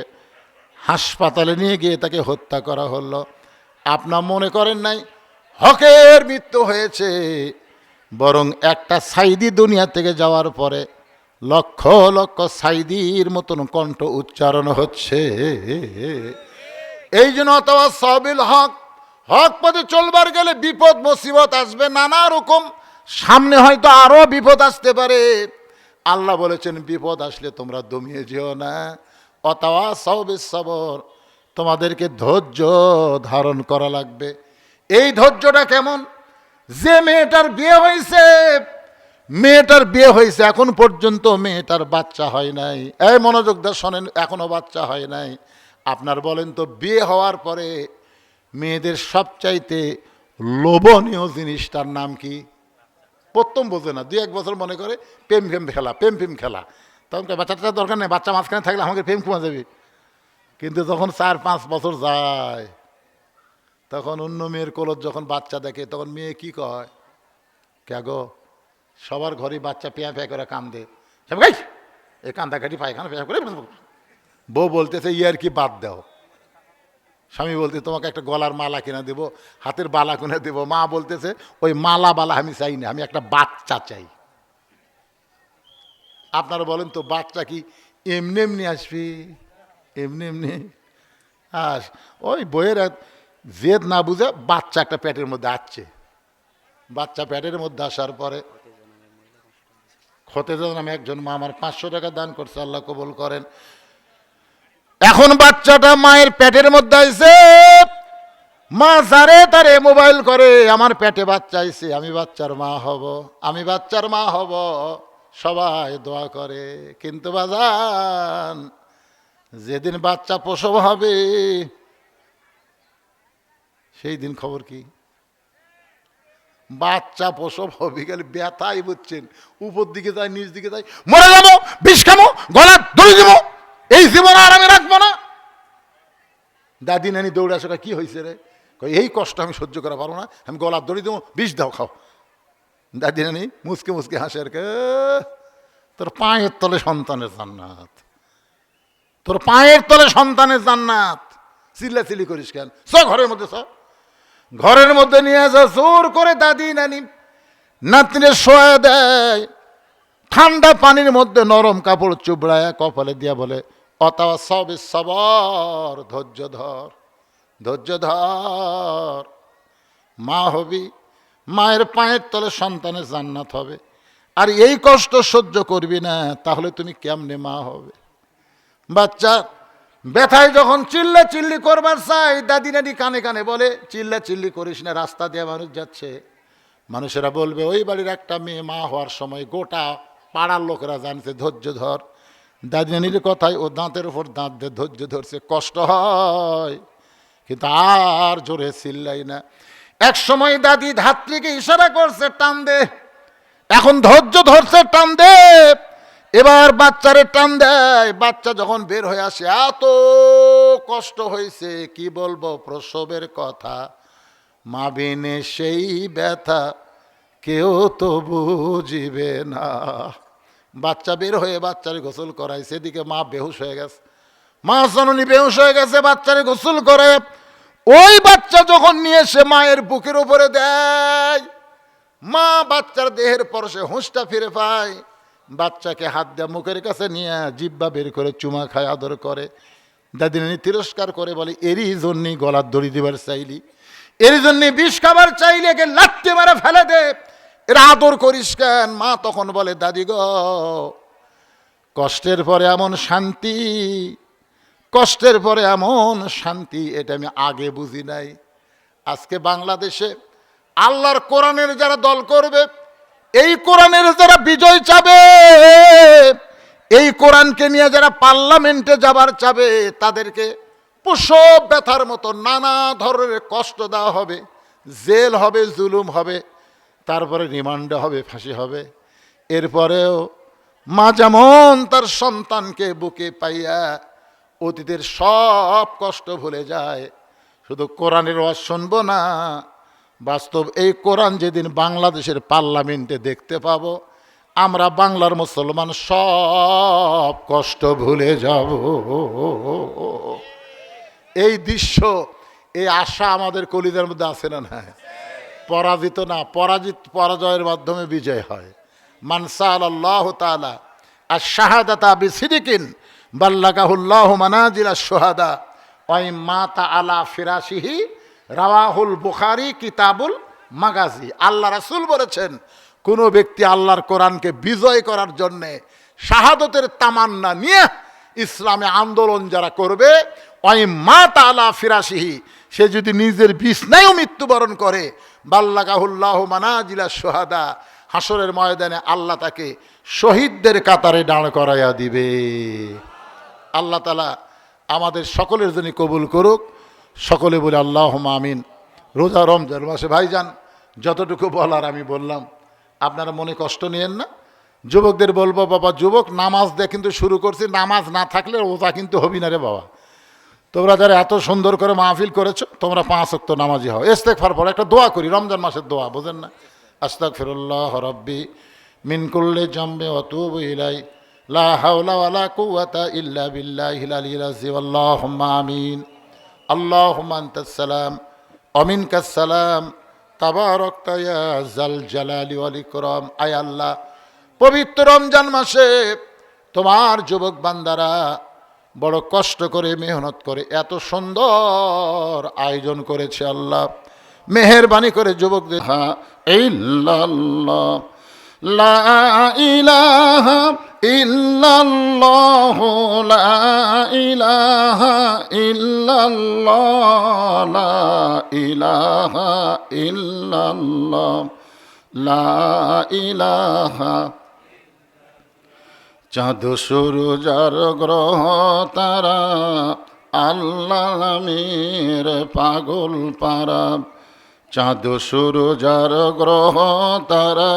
হাসপাতালে নিয়ে গিয়ে তাকে হত্যা করা হলো। আপনার মনে করেন নাই হকের মৃত্যু হয়েছে, বরং একটা সাইদি দুনিয়া থেকে যাওয়ার পরে লক্ষ লক্ষ সাইদির মতন কণ্ঠ উচ্চারণ হচ্ছে। এই জন্য তাওয়াসসাবিল হক, হক পথে চলবার গেলে বিপদ মুসিবত আসবে নানা রকম, সামনে হয়তো আরো বিপদ আসতে পারে। আল্লাহ বলেছেন বিপদ আসলে তোমরা দমিয়ে যেও না, ওয়াতাওয়াসাউ বিস সবর, তোমাদেরকে ধৈর্য ধারণ করা লাগবে। এই ধৈর্যটা কেমন? যে মেয়েটার বিয়ে হয়েছে এখন পর্যন্ত মেয়েটার বাচ্চা হয় নাই। এই মনোযোগ দিয়ে শোনেন, এখনো বাচ্চা হয় নাই। আপনার বলেন তো বিয়ে হওয়ার পরে মেয়েদের সবচাইতে লোভনীয় জিনিসটার নাম কি? প্রথম বোঝে না, 2-1 বছর মনে করে প্রেম খেলা। তখন বাচ্চাটা দরকার নেই, বাচ্চা মাঝখানে থাকলে আমাকে প্রেম কমে যাবে। কিন্তু যখন 4-5 বছর যায়, তখন অন্য মেয়ের কোলত যখন বাচ্চা দেখে, তখন মেয়ে কি কয়? কে গো, সবার ঘরে বাচ্চা পেয়া করে কান্দে, এই কান্দাকাটি পায়খানা পেয়া করে। বউ বলতেছে ইয়ার কি বাদ দাও। স্বামী বলতে তোমাকে একটা গলার মালা কিনে দেবো, হাতের বালা কিনে দেবো। মা বলতেছে ওই মালা বালা আমি চাই না, আমি একটা বাচ্চা চাই। আপনারা বলেন তো বাচ্চা কি এমনি এমনি আসবি? এমনি ওই বইয়ের জেদ না বুঝে বাচ্চা একটা পেটের মধ্যে আসছে। বাচ্চা পেটের মধ্যে আসার পরে খতেজা নামে একজন মা আমার 500 টাকা দান করছে, আল্লাহ কবুল করেন। এখন বাচ্চাটা মায়ের পেটের মধ্যে আইছে, মা যারে তারে মোবাইল করে আমার পেটে বাচ্চা আইছে, আমি বাচ্চার মা হব, সবাই দোয়া করে। কিন্তু বাজান, যেদিন বাচ্চা প্রসব হবে সেই দিন খবর কি? বাচ্চা প্রসব হবে গেলে ব্যথাই বুঝছেন, উপর দিকে যায় নিচ দিকে যায়, মরে যাবো, বিষ খাবো, গলা দড়ি দেবো, এই জীবন আর আমি রাখবো না। দাদি নানি দৌড়ে আসো, কি হয়েছে রে? এই কষ্ট আমি সহ্য করা পারবো না, আমি গলার দড়ি দেবো, বিষ দাও খাও। দাদি নানি মুসকে হাসে আর কে, তোর পায়ের তলে সন্তানের জান্নাত, তোর পায়ের তলে সন্তানের জান্নাত। চিল্লাচিল্লি করিস কেন? ঘরের মধ্যে ঘরের মধ্যে নিয়ে আসা, জোর করে দাদি নানি নাতনিরে শোয়া দেয়, ঠান্ডা পানির মধ্যে নরম কাপড় চুবড়ায় কপালে দিয়া বলে ওয়াতাওয়াসাউ বিস সবর, ধৈর্য ধর, মা হবি, মায়ের পায়ের তলে সন্তানের জান্নাত হবে। আর এই কষ্ট সহ্য করবি না, তাহলে তুমি কেমনে মা হবে? বাচ্চা ব্যথায় যখন চিল্লি করবার চাই, দাদি নানি কানে কানে বলে চিল্লি করিস না, রাস্তা দিয়ে মানুষ যাচ্ছে, মানুষেরা বলবে ওই বাড়ির একটা মেয়ে মা হওয়ার সময় গোটা পাড়ার লোকেরা জানছে ধৈর্য ধর। দাদি নানির কথায় ও দাঁতের উপর দাঁত দিয়ে ধৈর্য ধরছে। কষ্ট হয় কিন্তু আর জোরে চিল্লাই না। এক সময় দাদি ধাত্রীকে ইশারা করছে টান দে, এখন ধৈর্য ধরছে টান দে, এবার বাচ্চারে টান দেয়। বাচ্চা যখন বের হয়ে আসে, এত কষ্ট হয়েছে কি বলবো, প্রসবের কথা, মা বিনে সেই ব্যথা কেউ তো বুঝিবে না। বাচ্চা বের হয়ে বাচ্চারে গোসল করায়, সেদিকে মা বেহুশ হয়ে গেছে, মা জননী বেহুশ হয়ে গেছে, বাচ্চারে গোসল করে। ওই বাচ্চা যখন নিয়ে এসে মায়ের বুকের উপরে দেয়, মা বাচ্চার দেহের পরশে হুঁশটা ফিরে পায়। বাচ্চাকে হাত দিয়ে মুখের কাছে নিয়ে জিব্বা বের করে চুমা খায়, আদর করে। দাদি নানি তিরস্কার করে বলে এরই জন্যই গলার দড়ি দিবার চাইলি, এর জন্যে বিষ খাবার চাইলে একে লাত্তি মারা ফেলে দে। এরা আদর করিস কেন? মা তখন বলে, দাদি গো, কষ্টের পরে এমন শান্তি, কষ্টের পরে এমন শান্তি, এটা আমি আগে বুঝি নাই। আজকে বাংলাদেশে আল্লাহর কোরআনের যারা দল করবে, এই কোরআনের যারা বিজয় চাবে, এই কোরআনকে নিয়ে যারা পার্লামেন্টে যাবার চাবে, তাদেরকে প্রসব ব্যথার মতো নানা ধরনের কষ্ট দেওয়া হবে, জেল হবে, জুলুম হবে, তারপরে রিমান্ডে হবে, ফাঁসি হবে। এরপরেও মা যেমন তার সন্তানকে বুকে পাইয়া অতীতের সব কষ্ট ভুলে যায়, শুধু কোরআনের ওয়াজ শুনবো না, বাস্তব এই কোরআন যেদিন বাংলাদেশের পার্লামেন্টে দেখতে পাবো, আমরা বাংলার মুসলমান সব কষ্ট ভুলে যাব। এই দৃশ্য, এই আশা আমাদের কলিজার মধ্যে আছে না? না, পরাজিত না, পরাজয়ের মাধ্যমে বিজয় হয়। মান সাআলাল্লাহু তাআলা আশ-শাহাদাতা বিসিদকিন বাল্লাগাহুল্লাহু মানাজিলাশ শুহাদা ওয়া মাতা আলা ফিরাশিহি, রাওয়াহুল বুখারী কিতাবুল মাগাজি। আল্লাহ রাসূল বলেছেন, কোন ব্যক্তি আল্লাহর কোরআনকে বিজয় করার জন্যে শাহাদতের তামান্না নিয়ে ইসলামে আন্দোলন যারা করবে, ওই মাতা আলা ফিরাশিহি, সে যদি নিজের বিছনায়ও মৃত্যুবরণ করে, বাল্লাগাহুল্লাহু মানাজিলাশ শুহাদা, হাসরের ময়দানে আল্লাহ তাকে শহীদদের কাতারে দাঁড় করাইয়া দিবে। আল্লাহ তাআলা আমাদের সকলের জন্য কবুল করুক। সকলে বলে আল্লাহুম্মা আমিন। রোজা রমজান মাসে ভাইজান যতটুকু বলার আমি বললাম, আপনারা মনে কষ্ট নিয়েন না। যুবকদের বলবো, বাবা যুবক, নামাজ দিয়ে কিন্তু শুরু করছি, নামাজ না থাকলে রোজা কিন্তু হবি না রে বাবা। তোমরা যারা এত সুন্দর করে মাহফিল করেছো, তোমরা 5 ওয়াক্ত নামাজি হও। ইস্তেগফার পড়ো, একটা দোয়া করি, রমজান মাসের দোয়া, বোঝেন না? আস্তাগফিরুল্লাহ রাব্বি মিন কুল্লি জামবি ওয়া তুবু ইলাই, লা হাওলা ওয়ালা কুওয়াতা ইল্লা বিল্লাহিল আলিয়্যিল আযীম। আল্লাহুম্মা আমিন। আল্লাহুম্মা আনতাস সালাম ওয়া মিনকাস সালাম, তাবারাকতা ইয়া যাল জালালি ওয়াল ইকরাম। আয় আল্লাহ, পবিত্র রমজান মাসে তোমার যুবক বান্দারা বড় কষ্ট করে, মেহনত করে এত সুন্দর আয়োজন করেছে। আল্লাহ মেহেরবানি করে যুবকদের, ইল্লাল্লাহ লা ইলাহা ইল্লাল্লাহ, লা ইলাহা ইল্লাল্লাহ, লা ইলাহা ইল্লাল্লাহ, লা ইলাহা। চাঁদ সূরজ আর গ্রহ তারা, আল্লাহ নামের পাগল পারা। চাঁদ সূরজ আর গ্রহ তারা,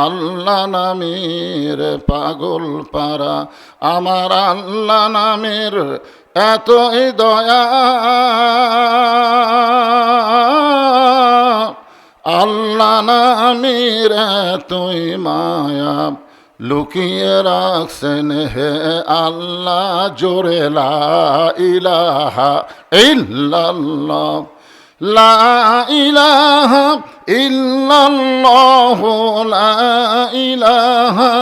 আল্লাহ নামের পাগল পারা। আমার আল্লাহ নামের এতই দয়া, আল্লাহ নামের এতই মায়া, লুকিয়ে রাখছেন হে আল্লাহ জোরে লা ইলাহা ইল্লাল্লাহ, লা ইলাহা ইল্লাল্লাহ, লা ইলাহা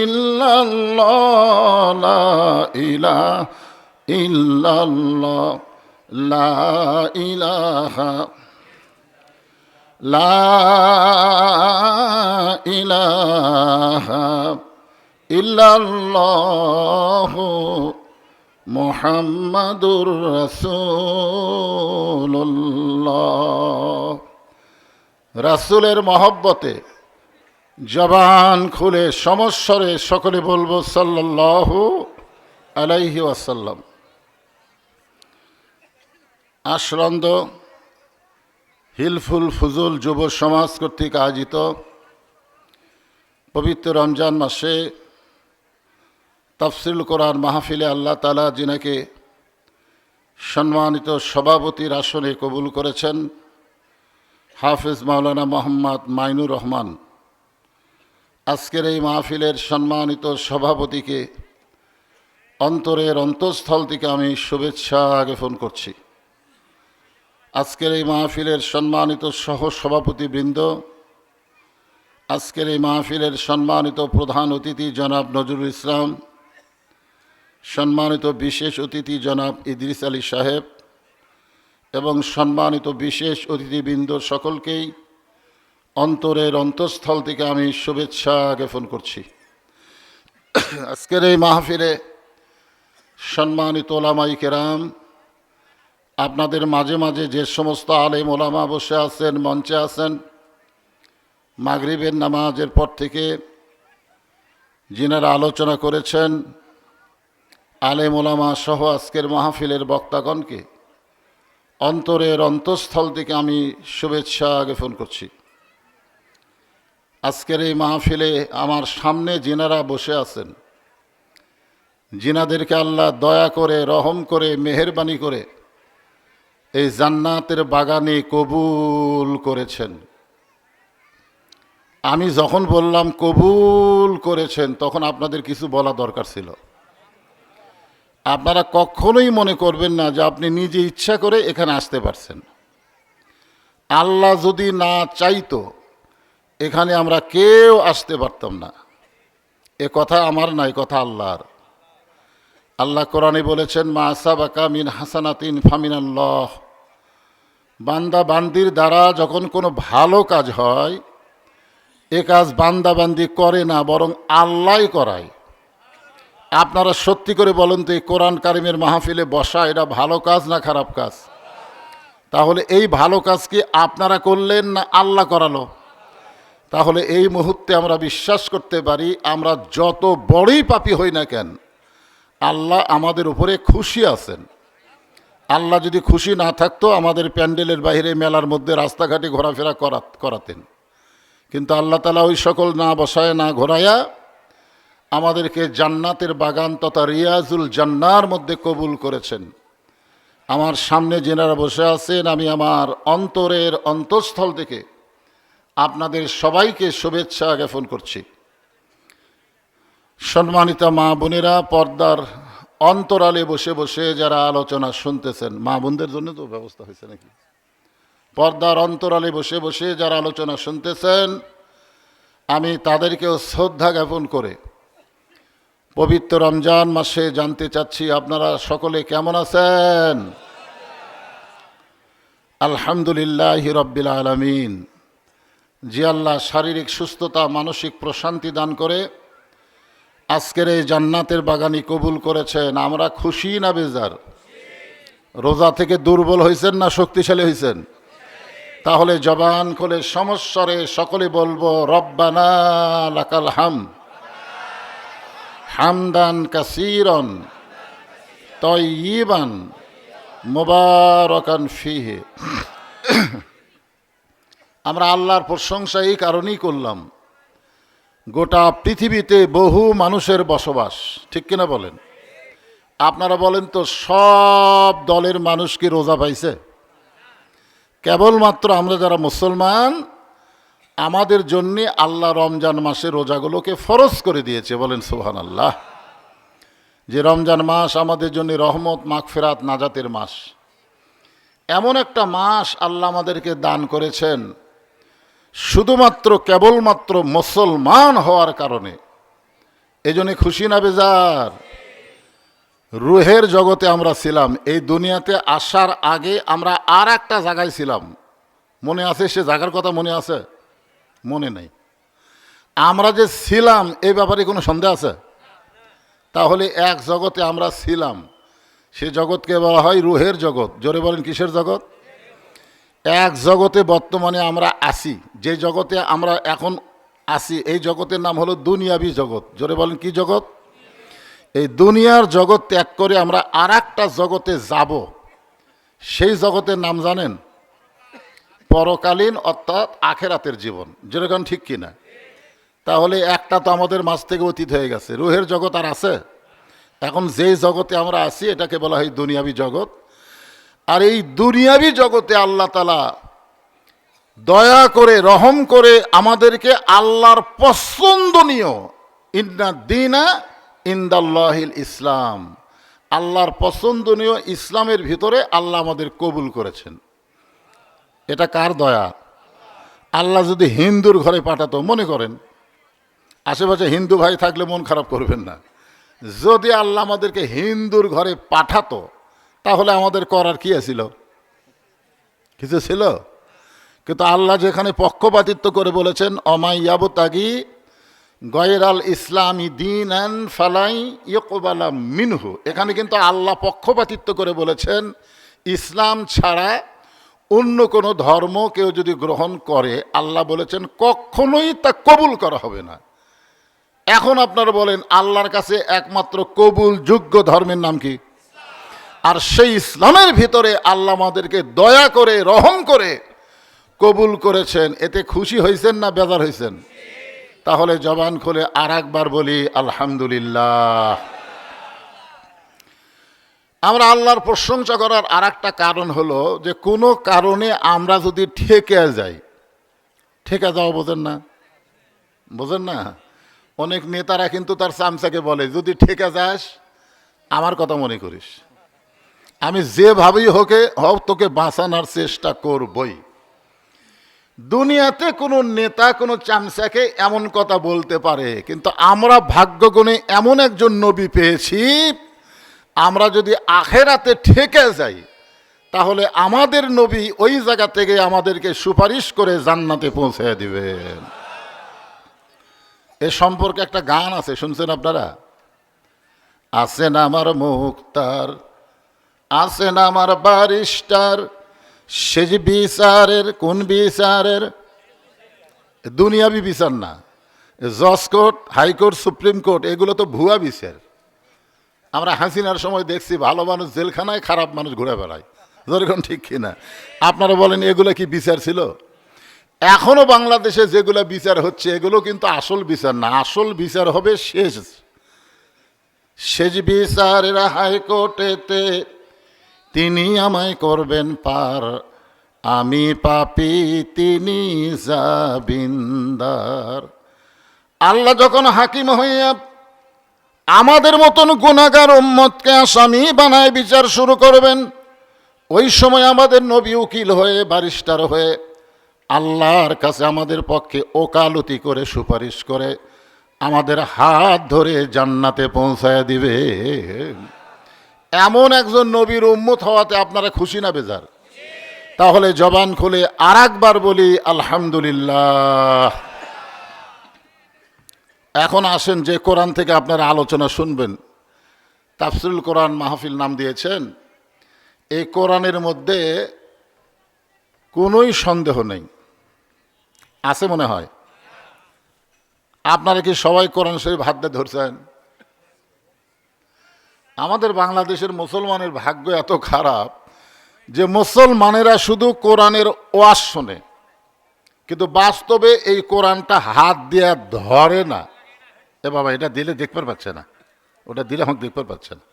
ইল্লাল্লাহ, লা ইলাহা ইল্লাল্লাহ, লা ইলাহা, লা ইলাহা ইল্লাল্লাহ মুহাম্মাদুর রাসূলুল্লাহ। রাসূলের মহব্বতে জবান খুলে সমস্বরে সকলে বলবো সাল্লাল্লাহু আলাইহি ওয়াসাল্লাম। আশ্রন্দ হিলফুল ফুজুল যুব সমাজ কর্তৃক আয়োজিত পবিত্র রমজান মাসে তাফসিরুল কোরআন মাহফিলে আল্লাহ তাআলা যিনাকে সম্মানিত সভাপতির আসনে কবুল করেছেন, হাফেজ মাওলানা মোহাম্মদ মাইনুর রহমান, আজকের এই মাহফিলের সম্মানিত সভাপতিকে অন্তরের অন্তঃস্থল থেকে আমি শুভেচ্ছা জ্ঞাপন করছি। আজকের এই মাহফিলের সম্মানিত সহসভাপতিবৃন্দ, আজকের এই মাহফিলের সম্মানিত প্রধান অতিথি জনাব নজরুল ইসলাম, সম্মানিত বিশেষ অতিথি জনাব ইদ্রিস আলী সাহেব এবং সম্মানিত বিশেষ অতিথিবৃন্দ সকলকেই অন্তরের অন্তঃস্থল থেকে আমি শুভেচ্ছা জ্ঞাপন করছি। আজকের এই মাহফিলে সম্মানিত ওলামাই কেরাম, আপনাদের মাঝে মাঝে যে সমস্ত আলেম ওলামা বসে আছেন, মঞ্চে আছেন, মাগরিবের নামাজের পর থেকে যিনারা আলোচনা করেছেন, আলেম ওলামা সহ আজকের মাহফিলের বক্তাগণকে অন্তরের অন্তঃস্থল থেকে আমি শুভেচ্ছা জ্ঞাপন করছি। আজকের এই মাহফিলে আমার সামনে যিনারা বসে আছেন, যিনাদেরকে আল্লাহ দয়া করে, রহম করে, মেহেরবানি করে এই জান্নাতের বাগানে কবুল করেছেন। আমি যখন বললাম কবুল করেছেন, তখন আপনাদের কিছু বলা দরকার ছিল। আপনারা কখনোই মনে করবেন না যে আপনি নিজে ইচ্ছা করে এখানে আসতে পারছেন। আল্লাহ যদি না চাইতো এখানে আমরা কেউ আসতে পারতাম না। এ কথা আমার না, এ কথা আল্লাহর। আল্লাহ কোরআনে বলেছেন, মা আসাবাকা মিন হাসানাতিন ফামিনাল্লাহ। বান্দা বান্দির দ্বারা যখন কোনো ভালো কাজ হয়, এ কাজ বান্দা বান্দি করে না, বরং আল্লাহই করায়। আপনারা সত্যি করে বলেন তো, এই কোরআন কারিমের মাহফিলে বসা এটা ভালো কাজ না খারাপ কাজ? তাহলে এই ভালো কাজ কি আপনারা করলেন না আল্লাহ করালো? তাহলে এই মুহূর্তে আমরা বিশ্বাস করতে পারি, আমরা যত বড়ই পাপী হই না কেন, আল্লাহ আমাদের উপরে খুশি আছেন। আল্লাহ যদি খুশি না থাকতো আমাদের প্যান্ডেলের বাইরে, মেলার মধ্যে, রাস্তাঘাটে ঘোরাফেরা করাতেন। কিন্তু আল্লাহ তাআলা ওই সকল না বসায়, না ঘোরায়া আমাদেরকে জান্নাতের বাগান তথা রিয়াজুল জান্নার মধ্যে কবুল করেছেন। আমার সামনে যেনারা বসে আছেন, আমি আমার অন্তরের অন্তঃস্থল থেকে আপনাদের সবাইকে শুভেচ্ছা জ্ঞাপন করছি। সম্মানিতা মা বোনেরা, পর্দার অন্তরালে বসে বসে যারা আলোচনা শুনতেছেন, মা বোনদের জন্য তো ব্যবস্থা হয়েছে নাকি? পর্দার অন্তরালে বসে বসে যারা আলোচনা শুনতেছেন, আমি তাদেরকেও শ্রদ্ধা জ্ঞাপন করে পবিত্র রমজান মাসে জানতে চাচ্ছি আপনারা সকলে কেমন আছেন? আলহামদুলিল্লাহ রাব্বিল আলামিন। যে আল্লাহ শারীরিক সুস্থতা, মানসিক প্রশান্তি দান করে আজকের এই জান্নাতের বাগানি কবুল করেছেন, আমরা খুশি না বেজার? রোজা থেকে দুর্বল হয়েছেন না শক্তিশালী হয়েছেন? তাহলে জবান খুলে সমস্বরে সকলে বলবো, রব্বানা লাকাল হামদ হামদান কাসীরান তাইয়িবান মুবারাকান ফিহি। আমরা আল্লাহর প্রশংসা এই কারণেই করলাম, গোটা পৃথিবীতে বহু মানুষের বসবাস, ঠিক কিনা বলেন? আপনারা বলেন তো, সব দলের মানুষ কি রোজা পাইছে? কেবলমাত্র আমরা যারা মুসলমান, আমাদের জন্যে আল্লাহ রমজান মাসে রোজাগুলোকে ফরজ করে দিয়েছে। বলেন সুবহানাল্লাহ। যে রমজান মাস আমাদের জন্য রহমত, মাগফিরাত, নাজাতের মাস। এমন একটা মাস আল্লাহ আমাদেরকে দান করেছেন শুধুমাত্র কেবলমাত্র মুসলমান হওয়ার কারণে। এজন্য খুশি না বেজার? রুহের জগতে আমরা ছিলাম, এই দুনিয়াতে আসার আগে আমরা আর একটা জায়গায় ছিলাম। মনে আছে? সে জায়গার কথা মনে আছে? মনে নেই। আমরা যে ছিলাম এই ব্যাপারে কোনো সন্দেহ আছে? তাহলে এক জগতে আমরা ছিলাম, সে জগৎকে বলা হয় রুহের জগৎ। জোরে বলেন, কিসের জগৎ? এক জগতে বর্তমানে আমরা আছি, যে জগতে আমরা এখন আছি এই জগতের নাম হলো দুনিয়াবি জগৎ। জোরে বলেন, কি জগৎ? এই দুনিয়ার জগৎ ত্যাগ করে আমরা আর একটা জগতে যাব। সেই জগতের নাম জানেন? পরকালীন, অর্থাৎ আখেরাতের জীবন। যেরকম ঠিক কিনা? তাহলে একটা তো আমাদের মাঝ থেকে অতীত হয়ে গেছে, রুহের জগৎ আর আছে? এখন যেই জগতে আমরা আছি এটাকে বলা হয় দুনিয়াবি জগৎ। আর এই দুনিয়াবি জগতে আল্লাহ তাআলা দয়া করে, রহম করে আমাদেরকে আল্লাহর পছন্দনীয়, ইন্না দীনা ইনদাল্লাহিল ইসলাম, আল্লাহর পছন্দনীয় ইসলামের ভিতরে আল্লাহ আমাদের কবুল করেছেন। এটা কার দয়া? আল্লাহ যদি হিন্দুর ঘরে পাঠাতো, মনে করেন আশেপাশে হিন্দু ভাই থাকলে মন খারাপ করবেন না, যদি আল্লাহ আমাদেরকে হিন্দুর ঘরে পাঠাতো তাহলে আমাদের করার কি ছিল? কিছু ছিল? কিন্তু আল্লাহ যেখানে পক্ষপাতিত্ব করে বলেছেন অমাইয়াবতাগি গয়রাল ইসলামী দীনান ফালাই ইয়কবালা মিনহু, এখানে কিন্তু আল্লাহ পক্ষপাতিত্ব করে বলেছেন ইসলাম ছাড়া অন্য কোনো ধর্ম কেউ যদি গ্রহণ করে আল্লাহ বলেছেন কখনোই তা কবুল করা হবে না। এখন আপনারা বলেন আল্লাহর কাছে একমাত্র কবুল যোগ্য ধর্মের নাম কি? আর সেই ইসলামের ভিতরে আল্লাহ আমাদেরকে দয়া করে রহম করে কবুল করেছেন, এতে খুশি হয়েছেন না বেজার হয়েছেন? তাহলে জবান খুলে আর একবার বলি আলহামদুলিল্লাহ। আমরা আল্লাহর প্রশংসা করার আর একটা কারণ হলো যে কোনো কারণে আমরা যদি ঠেকে যাই, ঠেকে যাও বোঝেন না? বোঝেন না? অনেক নেতারা কিন্তু তার চামচাকে বলে যদি ঠেকে যাস আমার কথা মনে করিস, আমি যেভাবেই হোক তোকে বাঁচানোর চেষ্টা করবই। দুনিয়াতে কোনো নেতা কোনো চামচাকে এমন কথা বলতে পারে, কিন্তু আমরা ভাগ্যগুণে এমন একজন নবী পেয়েছি, আমরা যদি আখেরাতে ঠেকে যাই তাহলে আমাদের নবী ওই জায়গা থেকে আমাদেরকে সুপারিশ করে জান্নাতে পৌঁছে দিবেন। এ সম্পর্কে একটা গান আছে, শুনছেন আপনারা? আছেন আমার মুক্তার, আছেন আমার ব্যারিস্টার, সে যে বিচারের কোন বিচারের? দুনিয়াবি বিচার না, জজ কোর্ট, হাইকোর্ট, সুপ্রিম কোর্ট এগুলো তো ভুয়া বিচার। আমরা হাসিনার সময় দেখছি ভালো মানুষ জেলখানায়, খারাপ মানুষ ঘুরে বেড়ায়, যেরকম ঠিক কিনা? আপনারা বলেন এগুলো কি বিচার ছিল? এখনো বাংলাদেশে যেগুলো বিচার হচ্ছে এগুলো কিন্তু আসল বিচার না, আসল বিচার হবে শেষ বিচারের হাইকোর্টেতে তিনি আমায় করবেন পার, আমি পাপী তিনি জাবিন্দার। আল্লাহ যখন হাকিম হইয়া আমাদের মতন গুনাহগার উম্মতকে আসামি বানায় বিচার শুরু করবেন, ওই সময় আমাদের নবী উকিল হয়ে ব্যারিস্টার হয়ে আল্লাহর কাছে আমাদের পক্ষে ওকালতি করে সুপারিশ করে আমাদের হাত ধরে জান্নাতে পৌঁছায় দিবে। এমন একজন নবীর উম্মত হওয়াতে আপনারা খুশি না বেজার? তাহলে জবান খুলে আর একবার বলি আলহামদুলিল্লাহ। এখন আসেন যে কোরআন থেকে আপনারা আলোচনা শুনবেন, তাফসিরুল কোরআন মাহফিল নাম দিয়েছেন। এই কোরআনের মধ্যে কোনোই সন্দেহ নেই, আছে মনে হয়? আপনারা কি সবাই কোরআন শরীফ হাত দিয়ে ধরছেন? আমাদের বাংলাদেশের মুসলমানের ভাগ্য এত খারাপ যে মুসলমানেরা শুধু কোরআনের ওয়াজ শোনে, কিন্তু বাস্তবে এই কোরআনটা হাত দিয়ে ধরে না। এ বাবা, এটা দিলে দেখতে পাচ্ছে না, ওটা দিলে আমাকে দেখতে পাচ্ছে না।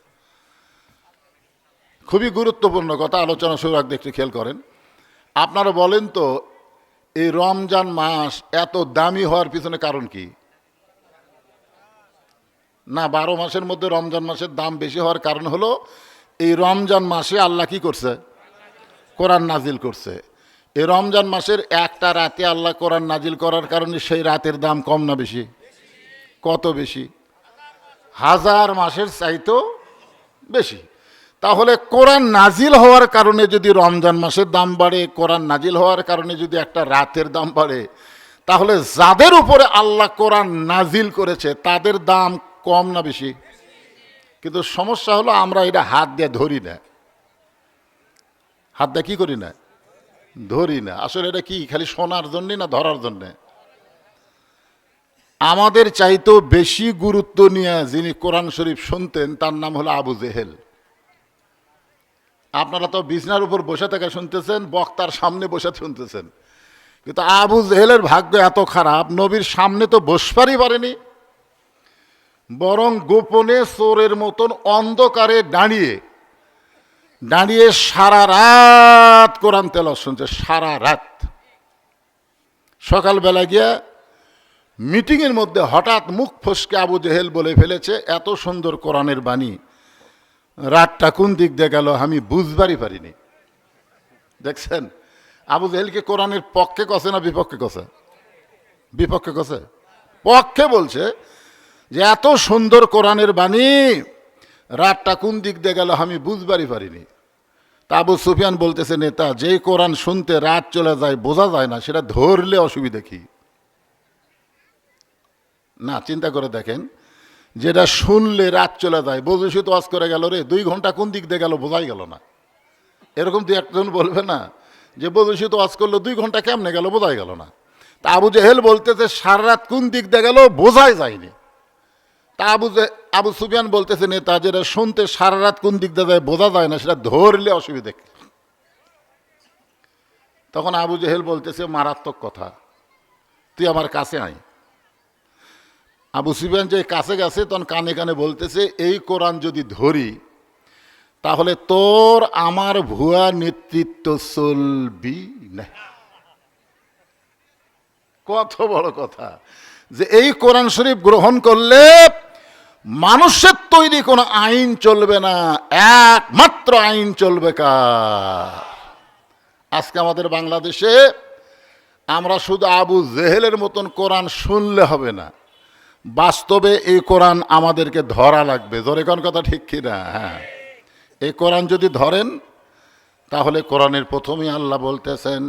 খুবই গুরুত্বপূর্ণ কথা, আলোচনা শুরু আগে একটু খেয়াল করেন। আপনারা বলেন তো এই রমজান মাস এত দামি হওয়ার পিছনে কারণ কি? না, 12 মাসের মধ্যে রমজান মাসের দাম বেশি হওয়ার কারণ হলো এই রমজান মাসে আল্লাহ কি করছে? কোরআন নাজিল করছে। এই রমজান মাসের একটা রাতে আল্লাহ কোরআন নাজিল করার কারণে সেই রাতের দাম কম না বেশি? কত বেশি? 1000 মাসের চাইতেও বেশি। তাহলে কোরআন নাজিল হওয়ার কারণে যদি রমজান মাসের দাম বাড়ে, কোরআন নাজিল হওয়ার কারণে যদি একটা রাতের দাম বাড়ে, তাহলে যাদের উপরে আল্লাহ কোরআন নাজিল করেছে তাদের দাম কম না বেশি? কিন্তু সমস্যা হলো আমরা এটা হাত দিয়ে ধরি না। হাত দিয়ে কি করি না? ধরি না। আসলে এটা কি খালি শোনার জন্যে না ধরার জন্যে? আমাদের চাইতেও বেশি গুরুত্ব নিয়ে যিনি কোরআন শরীফ শুনতেন তার নাম হলো আবু জেহেল। আপনারা তো বিছনার উপর বসে থেকে শুনতেছেন, বক্তার সামনে বসে শুনতেছেন, কিন্তু আবু জেহেলের ভাগ্য এত খারাপ, নবীর সামনে তো বসবারই পারেনি, বরং গোপনে চোরের মতন অন্ধকারে দাঁড়িয়ে দাঁড়িয়ে সারা রাত কোরআন তেলাওয়াত শুনছে, সারা রাত। সকালবেলা গিয়া মিটিংয়ের মধ্যে হঠাৎ মুখ ফসকে আবু জেহেল বলে ফেলেছে, এত সুন্দর কোরআনের বাণী, রাতটা কোন দিক দিয়ে গেল আমি বুঝবারই পারিনি। দেখছেন, আবু জেহেলকে কোরআনের পক্ষে কষে না বিপক্ষে কষে? বিপক্ষে কষে। পক্ষে বলছে যে এত সুন্দর কোরআনের বাণী, রাতটা কোন দিক দিয়ে গেল আমি বুঝবারই পারিনি। তা আবু সুফিয়ান বলতেছে, নেতা, যেই কোরআন শুনতে রাত চলে যায় বোঝা যায় না, সেটা ধরলে অসুবিধা কি? না, চিন্তা করে দেখেন, যেটা শুনলে রাত চলে যায়, বলছি তো ওয়াজ করে গেল রে, 2 ঘন্টা কোন দিক দিয়ে গেল বোঝাই গেল না। এরকম তুই একজন বলবে না যে বলছি তো ওয়াজ করলো 2 ঘন্টা কেমনে গেল বোঝাই গেল না। তা আবু জেহেল বলতেছে সারা রাত কোন দিক দিয়ে গেল বোঝাই যায়নি। তা আবু সুফিয়ান বলতেছে, নেতা, যেটা শুনতে সারা রাত কোন দিক দিয়ে যায় বোঝা যায় না, সেটা ধরলে অসুবিধা কি? তখন আবু জেহেল বলতেছে, মারাত্মক কথা, তুই আমার কাছে আয়। আবু সুফিয়ান যে কাছে গেছে, তখন কানে কানে বলতেছে, এই কোরআন যদি ধরি তাহলে তোর আমার ভুয়া নেতৃত্ব চলবি না। কত বড় কথা, যে এই কোরআন শরীফ গ্রহণ করলে মানুষের তৈরি কোনো আইন চলবে না, একমাত্র আইন চলবে কার? আজকে আমাদের বাংলাদেশে আমরা শুধু আবু জেহেলের মতন কোরআন শুনলে হবে না, বাস্তবে এই কোরআন আমাদেরকে ধরা লাগবে। জোরে কোন কথা ঠিক কিনা? হ্যাঁ, এই কোরআন যদি ধরেন তাহলে কোরআনের প্রথমেই আল্লাহ বলতেছেন,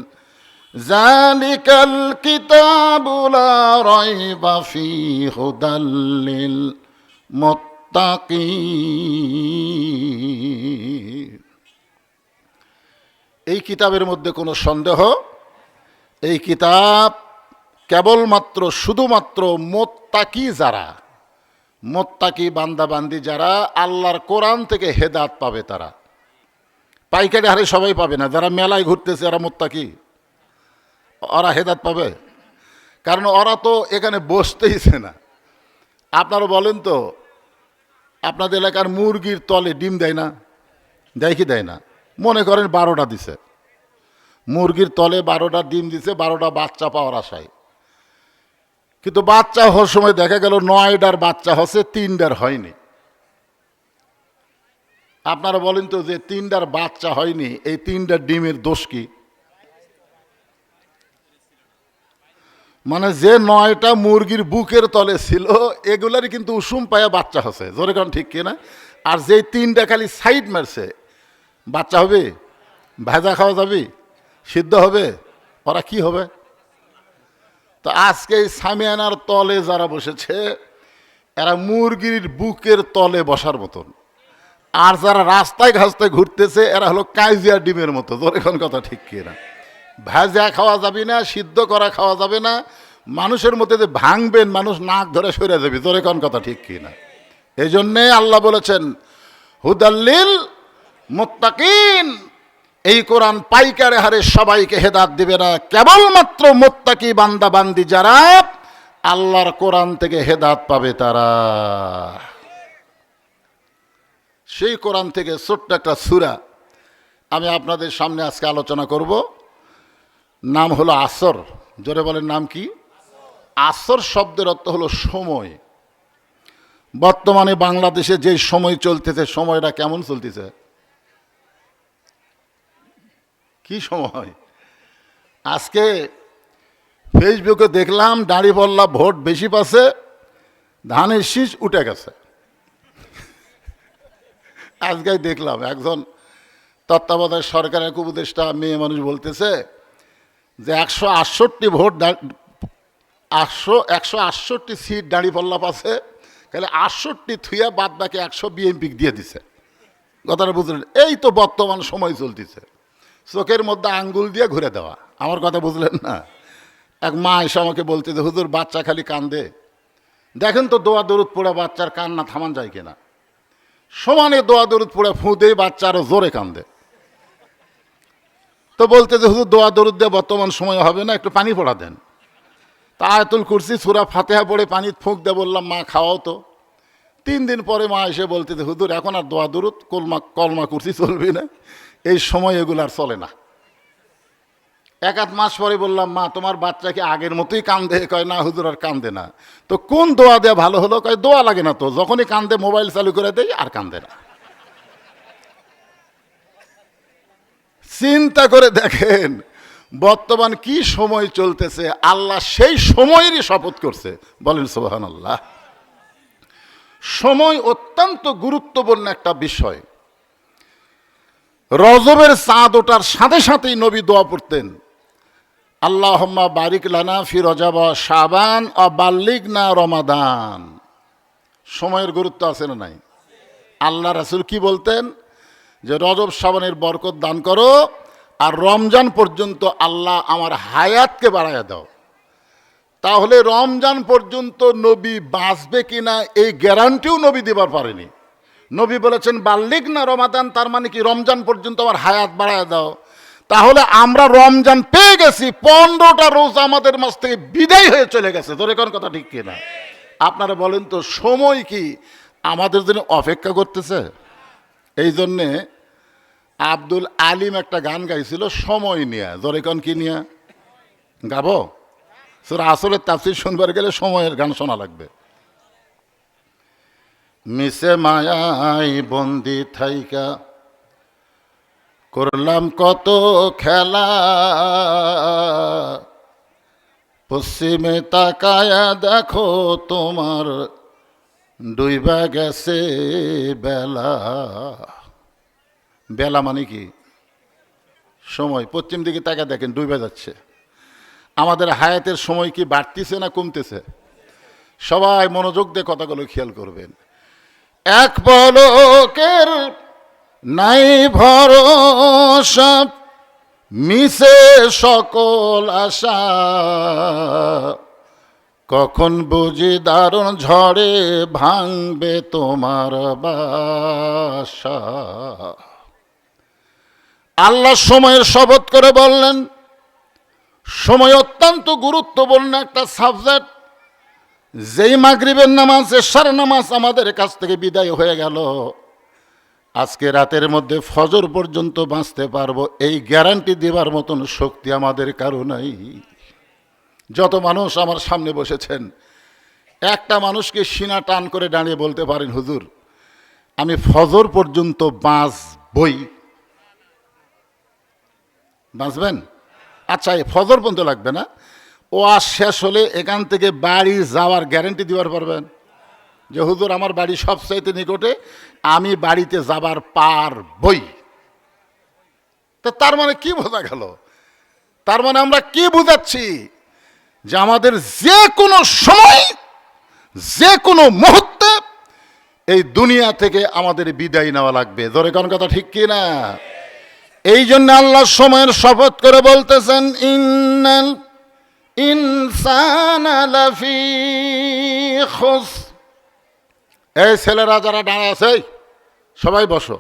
জালিকাল কিতাবু লা রাইবা ফীহি হুদাল লিল মুত্তাকিন। এই কিতাবের মধ্যে কোনো সন্দেহ, এই কিতাব কেবলমাত্র শুধুমাত্র মুত্তাকি যারা, মুত্তাকি বান্দাবান্দি যারা আল্লাহর কোরআন থেকে হেদায়েত পাবে তারা। পাইকারি হারে সবাই পাবে না। যারা মেলায় ঘুরতেছে এরা মুত্তাকি, ওরা হেদায়েত পাবে? কারণ ওরা তো এখানে বসতেইছে না। আপনারা বলেন তো, আপনাদের এলাকার মুরগির তলে ডিম দেয় না? দেয় কি দেয় না? মনে করেন 12টা দিছে, মুরগির তলে 12টা ডিম দিছে, 12টা বাচ্চা পাওয়ার আশায়। কিন্তু বাচ্চা হওয়ার সময় দেখা গেল 9টার বাচ্চা হচ্ছে, 3টার হয়নি। আপনারা বলেন তো, যে 3টার বাচ্চা হয়নি, এই 3টার ডিমের দোষ কি? মানে যে 9টা মুরগির বুকের তলে ছিল, এগুলারই কিন্তু উষুম পায়া বাচ্চা হচ্ছে। জোরে কারণ ঠিক কিনা? আর যেই 3টা খালি সাইড মারছে, বাচ্চা হবে? ভাজা খাওয়া যাবে? সিদ্ধ হবে? ওরা কি হবে? তো আজকে এই সামিয়ানার তলে যারা বসেছে, এরা মুরগির বুকের তলে বসার মতন। আর যারা রাস্তায় ঘাস্তায় ঘুরতেছে, এরা হলো কাইজিয়া ডিমের মতো। জোরে কোন কথা ঠিক কিনা? ভাজা খাওয়া যাবে না, সিদ্ধ করা খাওয়া যাবে না। মানুষের মধ্যে যে ভাঙবেন, মানুষ নাক ধরে সরে যাবে। জোরে কোন কথা ঠিক কিনা? এই জন্যে আল্লাহ বলেছেন, হুদাল্লিল মুত্তাকিন। এই কোরআন পাইকারে হারে সবাইকে হেদায়েত দিবে না, কেবলমাত্র মুত্তাকি বান্দা বান্দি যারা আল্লাহর কোরআন থেকে হেদায়েত পাবে তারা। সেই কোরআন থেকে ছোট্ট একটা সূরা আমি আপনাদের সামনে আজকে আলোচনা করব। নাম হলো আসর। জোরে বলেন, নাম কি? আসর শব্দের অর্থ হলো সময়। বর্তমানে বাংলাদেশে যে সময় চলতেছে, সময়টা কেমন চলতেছে? কি সময়? আজকে ফেসবুকে দেখলাম দাঁড়িপাল্লা ভোট বেশি পাচ্ছে, ধানের শীষ উঠে গেছে। আজকে দেখলাম একজন তত্ত্বাবধায়ক সরকারের উপদেষ্টা মেয়ে মানুষ বলতেছে যে 168 ভোট, 168 সিট দাঁড়িপাল্লা পাচ্ছে, তাহলে 68 থুইয়া বাদ বাকি 100 বিএনপি দিয়ে দিছে। কথাটা বুঝলেন? এই তো বর্তমান সময় চলতেছে, চোখের মধ্যে আঙ্গুল দিয়ে ঘুরে দেওয়া। আমার কথা বুঝলেন না? এক মা এসে আমাকে বলতে যে, হুজুর বাচ্চা খালি কান্দে, দেখেন তো দোয়া দরুদ পড়ে বাচ্চার কান্না থামান যায় কিনা। সমানে দোয়া দরুদ পড়ে ফু দিয়ে বাচ্চা আরো জোরে কান্দে। তো বলতে যে, হুজুর দোয়া দরুদ দিয়ে বর্তমান সময় হবে না, একটু পানি পড়া দেন। তা আয়াতুল কুরসি সূরা ফাতিহা পড়ে পানি ফুঁক দিয়ে বললাম, মা খাওয়াও তো। 3 দিন পরে মা এসে বলতে যে, হুজুর এখন আর দোয়া দরুদ কলমা কুরসি চলবে না, এই সময় এগুলো আর চলে না। 1-8 মাস পরে বললাম, মা তোমার বাচ্চা কি আগের মতোই কান্দে? কয় না হুজুর, আর কান্দে না। তো কোন দোয়া দেওয়া ভালো হলো? কয় দোয়া লাগে না তো, যখনই কান্দে মোবাইল চালু করে দেয় আর কান্দে না। চিন্তা করে দেখেন বর্তমান কি সময় চলতেছে। আল্লাহ সেই সময়েরই শপথ করছে। বলেন সুবহানাল্লাহ। সময় অত্যন্ত গুরুত্বপূর্ণ একটা বিষয়। রজবের চাঁদ ওঠার সাথে সাথেই নবী দোয়া পড়তেন, আল্লাহুম্মা বারিক লানা ফি রজব ওয়া শাবান ওয়া বাল্লিগনা রমাদান। সময়ের গুরুত্ব আছে না নাই? আল্লাহ রাসূল কি বলতেন? যে রজব শাবানের বরকত দান করো, আর রমজান পর্যন্ত আল্লাহ আমার হায়াতকে বাড়াইয়া দাও। তাহলে রমজান পর্যন্ত নবী বাঁচবে কিনা এই গ্যারান্টিও নবী দেবার পারেনি। নবী বলেছেন বাল্লিগনা রমাদান, তার মানে কি রমজান পর্যন্ত আমার হায়াত বাড়াইয়া দাও। তাহলে আমরা রমজান পেয়ে গেছি, 15টা রোজা আমাদের মাঝ থেকে বিদায় হয়ে চলে গেছে। ধরে কোন কথা ঠিক কিনা? আপনারা বলেন তো, সময় কি আমাদের জন্য অপেক্ষা করতেছে? এই জন্যে আব্দুল আলিম একটা গান গাইছিল সময় নিয়ে। ধরে কোন কি নিয়ে গাবো? সূরা আসরের তাফসীর শুনবার গেলে সময়ের গান শোনা লাগবে। মিশে মায়াই বন্দি থাইকা করলাম কত খেলা, পশ্চিমে তাকায়া দেখো তোমার ডুইবা গেছে বেলা। বেলা মানে কি? সময়। পশ্চিম দিকে তাকায় দেখেন ডুইবা যাচ্ছে। আমাদের হায়াতের সময় কি বাড়তিছে না কমতেছে? সবাই মনোযোগ দিয়ে কথাগুলো খেয়াল করবেন। এক পলকের নাই ভরসা, মিশে সকল আশা, কখন বুঝি দারুণ ঝড়ে ভাঙবে তোমার বাসা। আল্লাহ সময়ের শপথ করে বললেন, সময় অত্যন্ত গুরুত্বপূর্ণ একটা সাবজেক্ট। যেই মাগরিবের নামাজ, এশার নামাজ আমাদের কাছ থেকে বিদায় হয়ে গেল, আজকে রাতের মধ্যে ফজর পর্যন্ত বাঁচতে পারবো এই গ্যারান্টি দেবার মতন শক্তি আমাদের কারো নাই। যত মানুষ আমার সামনে বসেছেন, একটা মানুষকে সিনা টান করে দাঁড়িয়ে বলতে পারেন, হুজুর আমি ফজর পর্যন্ত বাঁচবই? বাঁচবেন? আচ্ছা, এই ফজর পর্যন্ত লাগবে না, ওয়াজ শেষ হলে এখান থেকে বাড়ি যাওয়ার গ্যারান্টি দিবার পারবেন? যে হুজুর আমার বাড়ি সবচাইতে নিকটে, আমি বাড়িতে যাবার পারবই। তো তার মানে কি বোঝা গেল? তার মানে আমরা কি বুঝাচ্ছি? যে আমাদের যে কোনো সময়, যে কোনো মুহূর্তে এই দুনিয়া থেকে আমাদের বিদায় নেওয়া লাগবে। ধরে কোন কথা ঠিক কি না? এই জন্য আল্লাহ সময়ের শপথ করে বলতেছেন, ইন্নাল ইনসানা লাফি খুসর। এই ছেলেরা যারা দাঁড়ায় আছে, সবাই বসো।